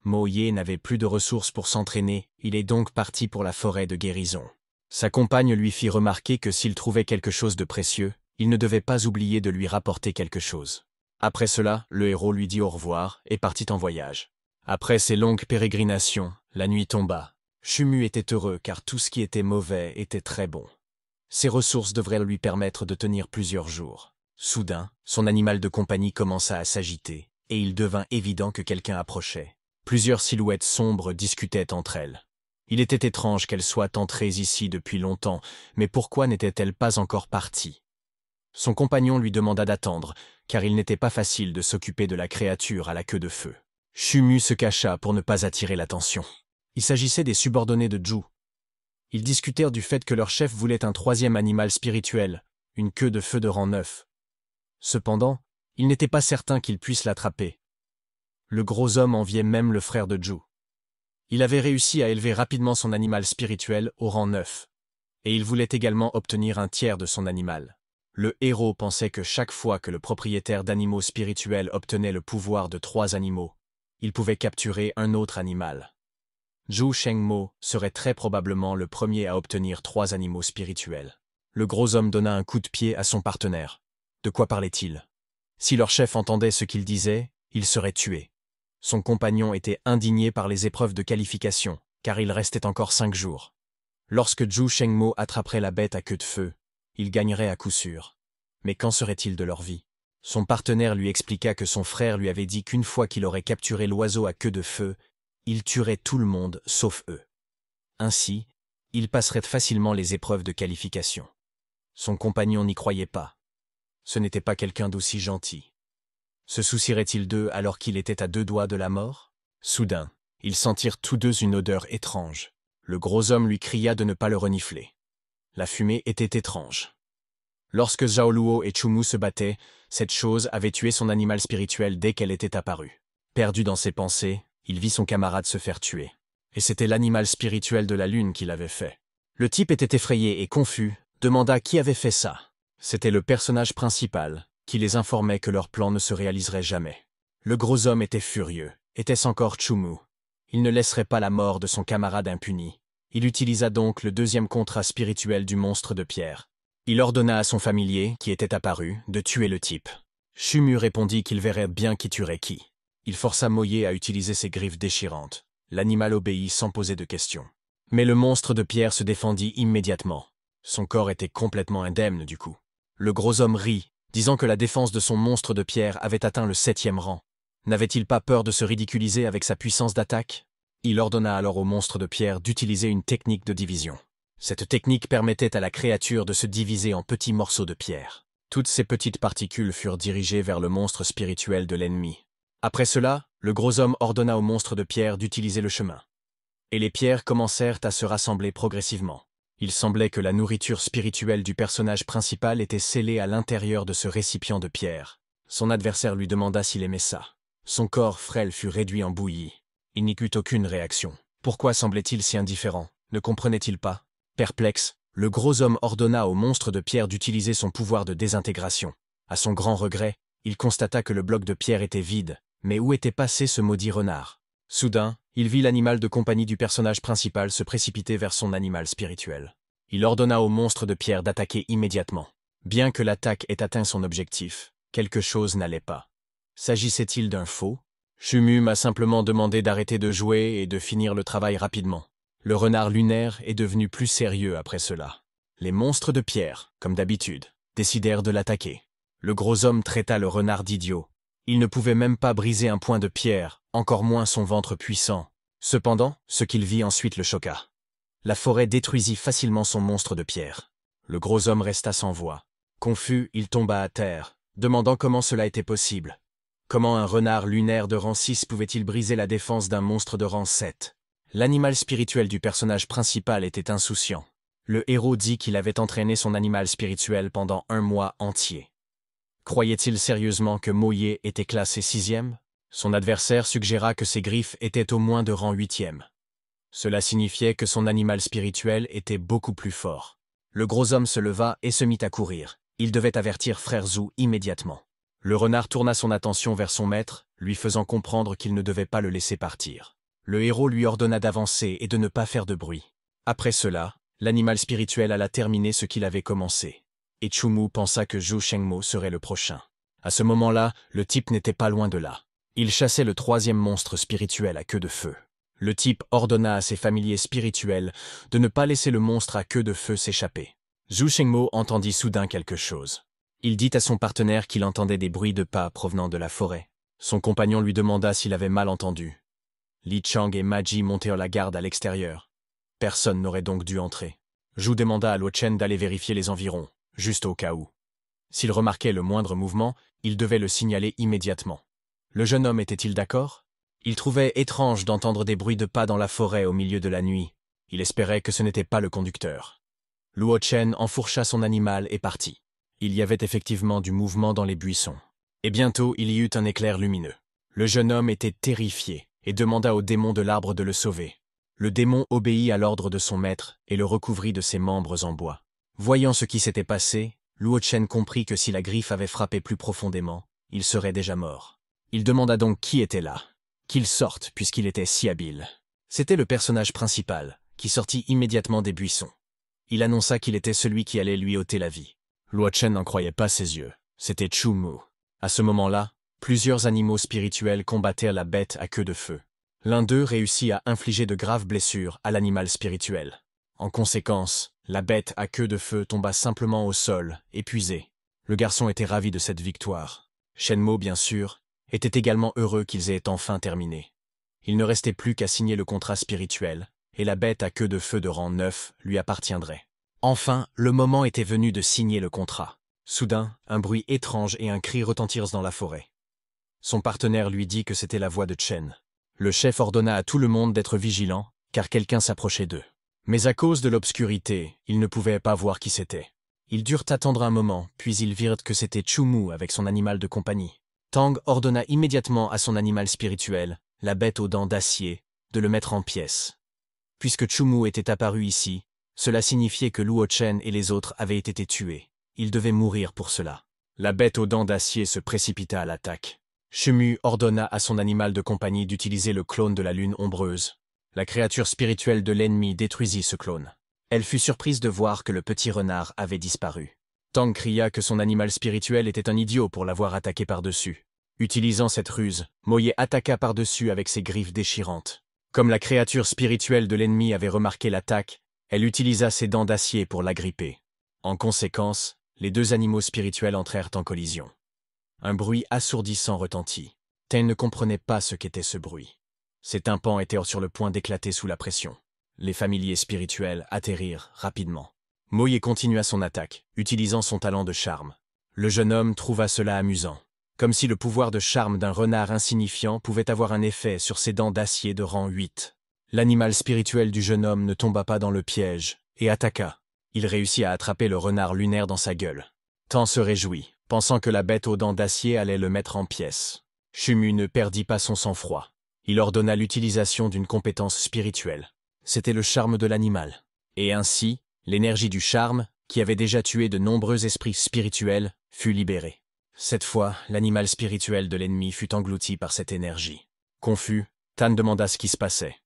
Mo Ye n'avait plus de ressources pour s'entraîner, il est donc parti pour la forêt de guérison. Sa compagne lui fit remarquer que s'il trouvait quelque chose de précieux, il ne devait pas oublier de lui rapporter quelque chose. Après cela, le héros lui dit au revoir et partit en voyage. Après ces longues pérégrinations, la nuit tomba. Chumu était heureux car tout ce qui était mauvais était très bon. Ses ressources devraient lui permettre de tenir plusieurs jours. Soudain, son animal de compagnie commença à s'agiter, et il devint évident que quelqu'un approchait. Plusieurs silhouettes sombres discutaient entre elles. Il était étrange qu'elles soient entrées ici depuis longtemps, mais pourquoi n'étaient-elles pas encore parties? Son compagnon lui demanda d'attendre, car il n'était pas facile de s'occuper de la créature à la queue de feu. Chumu se cacha pour ne pas attirer l'attention. Il s'agissait des subordonnés de Zhu. Ils discutèrent du fait que leur chef voulait un 3e animal spirituel, une queue de feu de rang 9. Cependant, il n'était pas certain qu'il puisse l'attraper. Le gros homme enviait même le frère de Zhu. Il avait réussi à élever rapidement son animal spirituel au rang 9, et il voulait également obtenir un tiers de son animal. Le héros pensait que chaque fois que le propriétaire d'animaux spirituels obtenait le pouvoir de 3 animaux, il pouvait capturer un autre animal. Zhu Shengmo serait très probablement le premier à obtenir 3 animaux spirituels. Le gros homme donna un coup de pied à son partenaire. De quoi parlait-il? Si leur chef entendait ce qu'il disait, il serait tué. Son compagnon était indigné par les épreuves de qualification, car il restait encore 5 jours. Lorsque Zhu Shengmo attraperait la bête à queue de feu, il gagnerait à coup sûr. Mais qu'en serait-il de leur vie? Son partenaire lui expliqua que son frère lui avait dit qu'une fois qu'il aurait capturé l'oiseau à queue de feu, il tuerait tout le monde sauf eux. Ainsi, il passerait facilement les épreuves de qualification. Son compagnon n'y croyait pas. Ce n'était pas quelqu'un d'aussi gentil. Se soucierait-il d'eux alors qu'il était à 2 doigts de la mort? Soudain, ils sentirent tous deux une odeur étrange. Le gros homme lui cria de ne pas le renifler. La fumée était étrange. Lorsque Zhao Luo et Chumu se battaient, cette chose avait tué son animal spirituel dès qu'elle était apparue. Perdu dans ses pensées, il vit son camarade se faire tuer. Et c'était l'animal spirituel de la lune qui l'avait fait. Le type était effrayé et confus, demanda qui avait fait ça. C'était le personnage principal, qui les informait que leur plan ne se réaliserait jamais. Le gros homme était furieux. Était-ce encore Chumu? Il ne laisserait pas la mort de son camarade impuni. Il utilisa donc le 2e contrat spirituel du monstre de pierre. Il ordonna à son familier, qui était apparu, de tuer le type. Chumu répondit qu'il verrait bien qui tuerait qui. Il força Mo Ye à utiliser ses griffes déchirantes. L'animal obéit sans poser de questions. Mais le monstre de pierre se défendit immédiatement. Son corps était complètement indemne du coup. Le gros homme rit, disant que la défense de son monstre de pierre avait atteint le 7e rang. N'avait-il pas peur de se ridiculiser avec sa puissance d'attaque? Il ordonna alors au monstre de pierre d'utiliser une technique de division. Cette technique permettait à la créature de se diviser en petits morceaux de pierre. Toutes ces petites particules furent dirigées vers le monstre spirituel de l'ennemi. Après cela, le gros homme ordonna au monstre de pierre d'utiliser le chemin. et les pierres commencèrent à se rassembler progressivement. Il semblait que la nourriture spirituelle du personnage principal était scellée à l'intérieur de ce récipient de pierre. Son adversaire lui demanda s'il aimait ça. Son corps frêle fut réduit en bouillie. Il n'y eut aucune réaction. Pourquoi semblait-il si indifférent? Ne comprenait-il pas? Perplexe, le gros homme ordonna au monstre de pierre d'utiliser son pouvoir de désintégration. À son grand regret, il constata que le bloc de pierre était vide, mais où était passé ce maudit renard? Soudain, il vit l'animal de compagnie du personnage principal se précipiter vers son animal spirituel. Il ordonna au monstre de pierre d'attaquer immédiatement. Bien que l'attaque ait atteint son objectif, quelque chose n'allait pas. S'agissait-il d'un faux? Chumu m'a simplement demandé d'arrêter de jouer et de finir le travail rapidement. Le renard lunaire est devenu plus sérieux après cela. Les monstres de pierre, comme d'habitude, décidèrent de l'attaquer. Le gros homme traita le renard d'idiot. Il ne pouvait même pas briser un point de pierre, encore moins son ventre puissant. Cependant, ce qu'il vit ensuite le choqua. La forêt détruisit facilement son monstre de pierre. Le gros homme resta sans voix. Confus, il tomba à terre, demandant comment cela était possible. Comment un renard lunaire de rang 6 pouvait-il briser la défense d'un monstre de rang 7? L'animal spirituel du personnage principal était insouciant. Le héros dit qu'il avait entraîné son animal spirituel pendant 1 mois entier. Croyait-il sérieusement que Moye était classé 6e? Son adversaire suggéra que ses griffes étaient au moins de rang 8e. Cela signifiait que son animal spirituel était beaucoup plus fort. Le gros homme se leva et se mit à courir. Il devait avertir Frère Zou immédiatement. Le renard tourna son attention vers son maître, lui faisant comprendre qu'il ne devait pas le laisser partir. Le héros lui ordonna d'avancer et de ne pas faire de bruit. Après cela, l'animal spirituel alla terminer ce qu'il avait commencé. Et Chumu pensa que Zhou Shengmo serait le prochain. À ce moment-là, le type n'était pas loin de là. Il chassait le 3e monstre spirituel à queue de feu. Le type ordonna à ses familiers spirituels de ne pas laisser le monstre à queue de feu s'échapper. Zhou Shengmo entendit soudain quelque chose. Il dit à son partenaire qu'il entendait des bruits de pas provenant de la forêt. Son compagnon lui demanda s'il avait mal entendu. Li Chang et Maji montèrent la garde à l'extérieur. Personne n'aurait donc dû entrer. Zhou demanda à Luo Chen d'aller vérifier les environs, juste au cas où. S'il remarquait le moindre mouvement, il devait le signaler immédiatement. Le jeune homme était-il d'accord? Il trouvait étrange d'entendre des bruits de pas dans la forêt au milieu de la nuit. Il espérait que ce n'était pas le conducteur. Luo Chen enfourcha son animal et partit. Il y avait effectivement du mouvement dans les buissons. Et bientôt, il y eut un éclair lumineux. Le jeune homme était terrifié et demanda au démon de l'arbre de le sauver. Le démon obéit à l'ordre de son maître et le recouvrit de ses membres en bois. Voyant ce qui s'était passé, Luo Chen comprit que si la griffe avait frappé plus profondément, il serait déjà mort. Il demanda donc qui était là. Qu'il sorte puisqu'il était si habile. C'était le personnage principal, qui sortit immédiatement des buissons. Il annonça qu'il était celui qui allait lui ôter la vie. Luo Chen n'en croyait pas ses yeux. C'était Chumu. À ce moment-là, plusieurs animaux spirituels combattaient la bête à queue de feu. L'un d'eux réussit à infliger de graves blessures à l'animal spirituel. En conséquence, la bête à queue de feu tomba simplement au sol, épuisée. Le garçon était ravi de cette victoire. Shenmo, bien sûr, était également heureux qu'ils aient enfin terminé. Il ne restait plus qu'à signer le contrat spirituel, et la bête à queue de feu de rang 9 lui appartiendrait. Enfin, le moment était venu de signer le contrat. Soudain, un bruit étrange et un cri retentirent dans la forêt. Son partenaire lui dit que c'était la voix de Chen. Le chef ordonna à tout le monde d'être vigilant, car quelqu'un s'approchait d'eux. Mais à cause de l'obscurité, ils ne pouvaient pas voir qui c'était. Ils durent attendre un moment, puis ils virent que c'était Chumu avec son animal de compagnie. Tang ordonna immédiatement à son animal spirituel, la bête aux dents d'acier, de le mettre en pièces. Puisque Chumu était apparu ici, cela signifiait que Luo Chen et les autres avaient été tués. Ils devaient mourir pour cela. La bête aux dents d'acier se précipita à l'attaque. Chumu ordonna à son animal de compagnie d'utiliser le clone de la lune ombreuse. La créature spirituelle de l'ennemi détruisit ce clone. Elle fut surprise de voir que le petit renard avait disparu. Tang cria que son animal spirituel était un idiot pour l'avoir attaqué par-dessus. Utilisant cette ruse, Moye attaqua par-dessus avec ses griffes déchirantes. Comme la créature spirituelle de l'ennemi avait remarqué l'attaque, elle utilisa ses dents d'acier pour l'agripper. En conséquence, les deux animaux spirituels entrèrent en collision. Un bruit assourdissant retentit. Ten ne comprenait pas ce qu'était ce bruit. Ses tympans étaient sur le point d'éclater sous la pression. Les familiers spirituels atterrirent rapidement. Moye continua son attaque, utilisant son talent de charme. Le jeune homme trouva cela amusant. Comme si le pouvoir de charme d'un renard insignifiant pouvait avoir un effet sur ses dents d'acier de rang 8. L'animal spirituel du jeune homme ne tomba pas dans le piège et attaqua. Il réussit à attraper le renard lunaire dans sa gueule. Tan se réjouit, pensant que la bête aux dents d'acier allait le mettre en pièces. Shumu ne perdit pas son sang-froid. Il ordonna l'utilisation d'une compétence spirituelle. C'était le charme de l'animal. Et ainsi, l'énergie du charme, qui avait déjà tué de nombreux esprits spirituels, fut libérée. Cette fois, l'animal spirituel de l'ennemi fut englouti par cette énergie. Confus, Tan demanda ce qui se passait.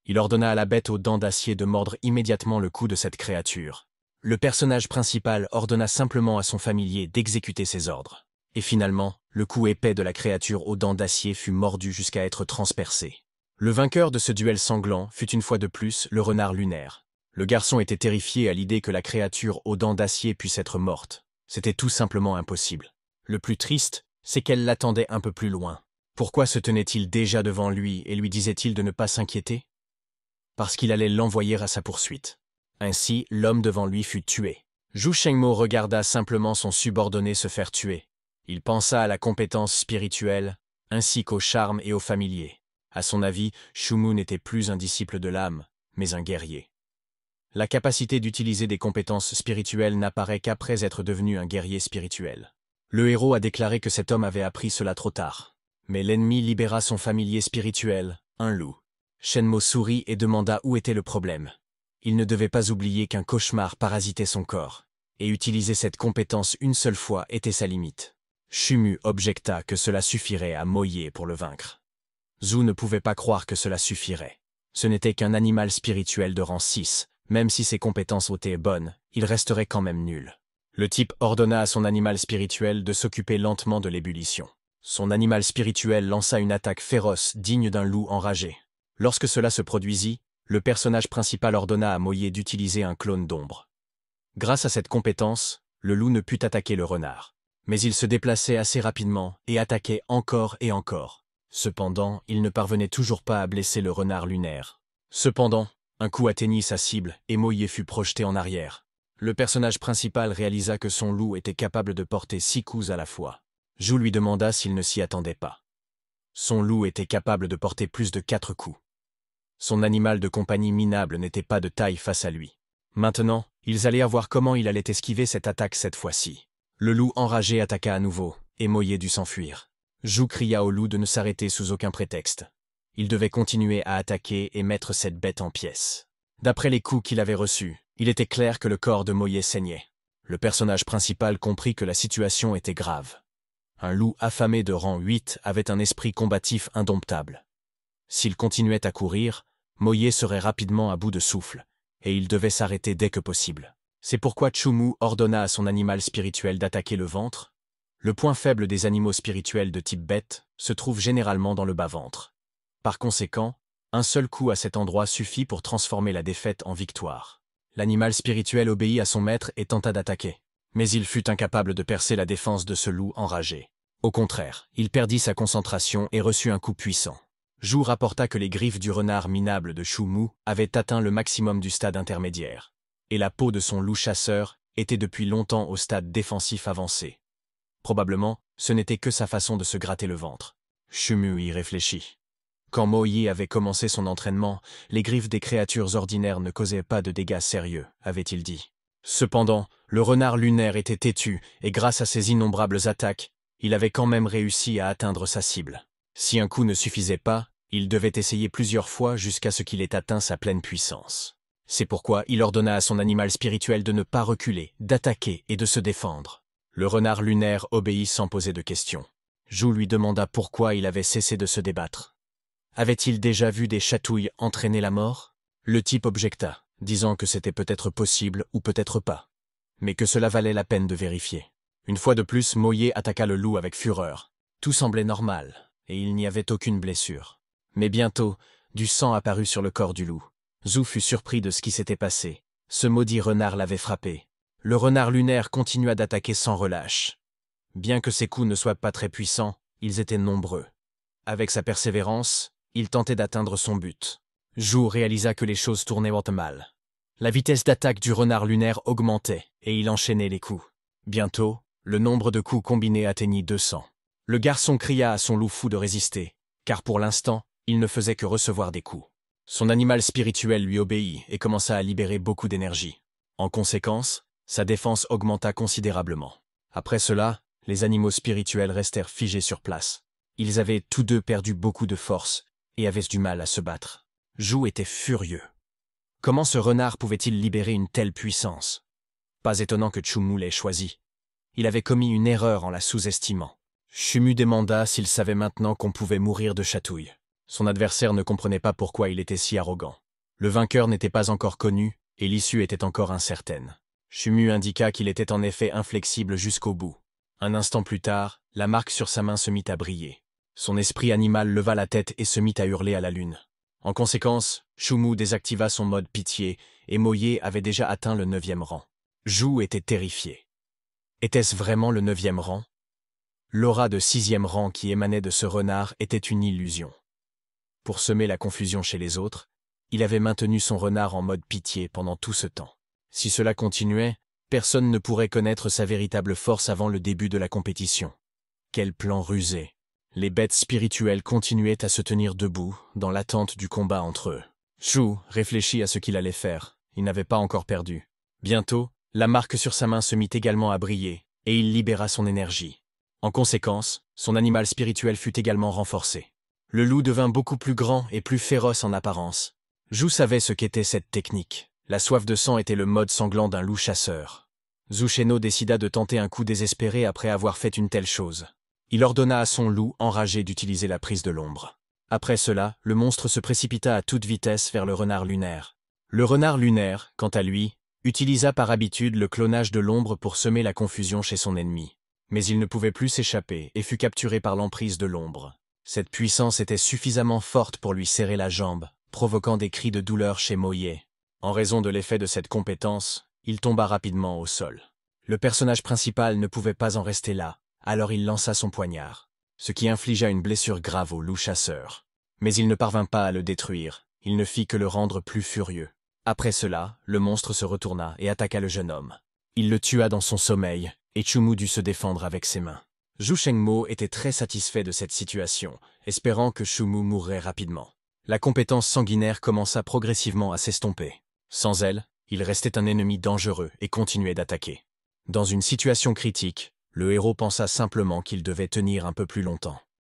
Il ordonna à la bête aux dents d'acier de mordre immédiatement le cou de cette créature. Le personnage principal ordonna simplement à son familier d'exécuter ses ordres. Et finalement, le cou épais de la créature aux dents d'acier fut mordu jusqu'à être transpercé. Le vainqueur de ce duel sanglant fut une fois de plus le renard lunaire. Le garçon était terrifié à l'idée que la créature aux dents d'acier puisse être morte. C'était tout simplement impossible. Le plus triste, c'est qu'elle l'attendait un peu plus loin. Pourquoi se tenait-il déjà devant lui et lui disait-il de ne pas s'inquiéter? Parce qu'il allait l'envoyer à sa poursuite. Ainsi, l'homme devant lui fut tué. Zhu Shengmo regarda simplement son subordonné se faire tuer. Il pensa à la compétence spirituelle, ainsi qu'au charme et au familier. À son avis, Shumu n'était plus un disciple de l'âme, mais un guerrier. La capacité d'utiliser des compétences spirituelles n'apparaît qu'après être devenu un guerrier spirituel. Le héros a déclaré que cet homme avait appris cela trop tard. Mais l'ennemi libéra son familier spirituel, un loup. Shenmo sourit et demanda où était le problème. Il ne devait pas oublier qu'un cauchemar parasitait son corps, et utiliser cette compétence une seule fois était sa limite. Shumu objecta que cela suffirait à Moye pour le vaincre. Zhu ne pouvait pas croire que cela suffirait. Ce n'était qu'un animal spirituel de rang 6, même si ses compétences étaient bonnes, il resterait quand même nul. Le type ordonna à son animal spirituel de s'occuper lentement de l'ébullition. Son animal spirituel lança une attaque féroce digne d'un loup enragé. Lorsque cela se produisit, le personnage principal ordonna à Moye d'utiliser un clone d'ombre. Grâce à cette compétence, le loup ne put attaquer le renard. Mais il se déplaçait assez rapidement et attaquait encore et encore. Cependant, il ne parvenait toujours pas à blesser le renard lunaire. Cependant, un coup atteignit sa cible et Moye fut projeté en arrière. Le personnage principal réalisa que son loup était capable de porter 6 coups à la fois. Zhu lui demanda s'il ne s'y attendait pas. Son loup était capable de porter plus de 4 coups. Son animal de compagnie minable n'était pas de taille face à lui. Maintenant, ils allaient voir comment il allait esquiver cette attaque cette fois-ci. Le loup enragé attaqua à nouveau, et Moye dut s'enfuir. Zhu cria au loup de ne s'arrêter sous aucun prétexte. Il devait continuer à attaquer et mettre cette bête en pièces. D'après les coups qu'il avait reçus, il était clair que le corps de Moye saignait. Le personnage principal comprit que la situation était grave. Un loup affamé de rang 8 avait un esprit combatif indomptable. S'il continuait à courir, Moye serait rapidement à bout de souffle, et il devait s'arrêter dès que possible. C'est pourquoi Shumu ordonna à son animal spirituel d'attaquer le ventre. Le point faible des animaux spirituels de type bête se trouve généralement dans le bas-ventre. Par conséquent, un seul coup à cet endroit suffit pour transformer la défaite en victoire. L'animal spirituel obéit à son maître et tenta d'attaquer. Mais il fut incapable de percer la défense de ce loup enragé. Au contraire, il perdit sa concentration et reçut un coup puissant. Zhu rapporta que les griffes du renard minable de Shumu avaient atteint le maximum du stade intermédiaire, et la peau de son loup chasseur était depuis longtemps au stade défensif avancé. Probablement, ce n'était que sa façon de se gratter le ventre. Shumu y réfléchit. Quand Moye avait commencé son entraînement, les griffes des créatures ordinaires ne causaient pas de dégâts sérieux, avait-il dit. Cependant, le renard lunaire était têtu, et grâce à ses innombrables attaques, il avait quand même réussi à atteindre sa cible. Si un coup ne suffisait pas, il devait essayer plusieurs fois jusqu'à ce qu'il ait atteint sa pleine puissance. C'est pourquoi il ordonna à son animal spirituel de ne pas reculer, d'attaquer et de se défendre. Le renard lunaire obéit sans poser de questions. Zhu lui demanda pourquoi il avait cessé de se débattre. Avait-il déjà vu des chatouilles entraîner la mort? Le type objecta, disant que c'était peut-être possible ou peut-être pas, mais que cela valait la peine de vérifier. Une fois de plus, Moye attaqua le loup avec fureur. Tout semblait normal, et il n'y avait aucune blessure. Mais bientôt, du sang apparut sur le corps du loup. Zhu fut surpris de ce qui s'était passé. Ce maudit renard l'avait frappé. Le renard lunaire continua d'attaquer sans relâche. Bien que ses coups ne soient pas très puissants, ils étaient nombreux. Avec sa persévérance, il tentait d'atteindre son but. Zhu réalisa que les choses tournaient mal. La vitesse d'attaque du renard lunaire augmentait, et il enchaînait les coups. Bientôt, le nombre de coups combinés atteignit 200. Le garçon cria à son loup fou de résister, car pour l'instant, il ne faisait que recevoir des coups. Son animal spirituel lui obéit et commença à libérer beaucoup d'énergie. En conséquence, sa défense augmenta considérablement. Après cela, les animaux spirituels restèrent figés sur place. Ils avaient tous deux perdu beaucoup de force et avaient du mal à se battre. Zhu était furieux. Comment ce renard pouvait-il libérer une telle puissance? Pas étonnant que Chu Mu l'ait choisi. Il avait commis une erreur en la sous-estimant. Chu demanda s'il savait maintenant qu'on pouvait mourir de chatouille. Son adversaire ne comprenait pas pourquoi il était si arrogant. Le vainqueur n'était pas encore connu et l'issue était encore incertaine. Chu indiqua qu'il était en effet inflexible jusqu'au bout. Un instant plus tard, la marque sur sa main se mit à briller. Son esprit animal leva la tête et se mit à hurler à la lune. En conséquence, Chu désactiva son mode pitié et Moye avait déjà atteint le 9e rang. Zhu était terrifié. Était-ce vraiment le 9e rang? L'aura de 6e rang qui émanait de ce renard était une illusion. Pour semer la confusion chez les autres, il avait maintenu son renard en mode pitié pendant tout ce temps. Si cela continuait, personne ne pourrait connaître sa véritable force avant le début de la compétition. Quel plan rusé! Les bêtes spirituelles continuaient à se tenir debout, dans l'attente du combat entre eux. Zhu réfléchit à ce qu'il allait faire. Il n'avait pas encore perdu. Bientôt, la marque sur sa main se mit également à briller, et il libéra son énergie. En conséquence, son animal spirituel fut également renforcé. Le loup devint beaucoup plus grand et plus féroce en apparence. Zhu savait ce qu'était cette technique. La soif de sang était le mode sanglant d'un loup chasseur. Zhu Sheno décida de tenter un coup désespéré après avoir fait une telle chose. Il ordonna à son loup enragé d'utiliser la prise de l'ombre. Après cela, le monstre se précipita à toute vitesse vers le renard lunaire. Le renard lunaire, quant à lui, utilisa par habitude le clonage de l'ombre pour semer la confusion chez son ennemi. Mais il ne pouvait plus s'échapper et fut capturé par l'emprise de l'ombre. Cette puissance était suffisamment forte pour lui serrer la jambe, provoquant des cris de douleur chez Moye. En raison de l'effet de cette compétence, il tomba rapidement au sol. Le personnage principal ne pouvait pas en rester là, alors il lança son poignard, ce qui infligea une blessure grave au loup chasseur. Mais il ne parvint pas à le détruire, il ne fit que le rendre plus furieux. Après cela, le monstre se retourna et attaqua le jeune homme. Il le tua dans son sommeil, et Chu Mu dut se défendre avec ses mains. Zhu Shengmo était très satisfait de cette situation, espérant que Chu Mu mourrait rapidement. La compétence sanguinaire commença progressivement à s'estomper. Sans elle, il restait un ennemi dangereux et continuait d'attaquer. Dans une situation critique, le héros pensa simplement qu'il devait tenir un peu plus longtemps.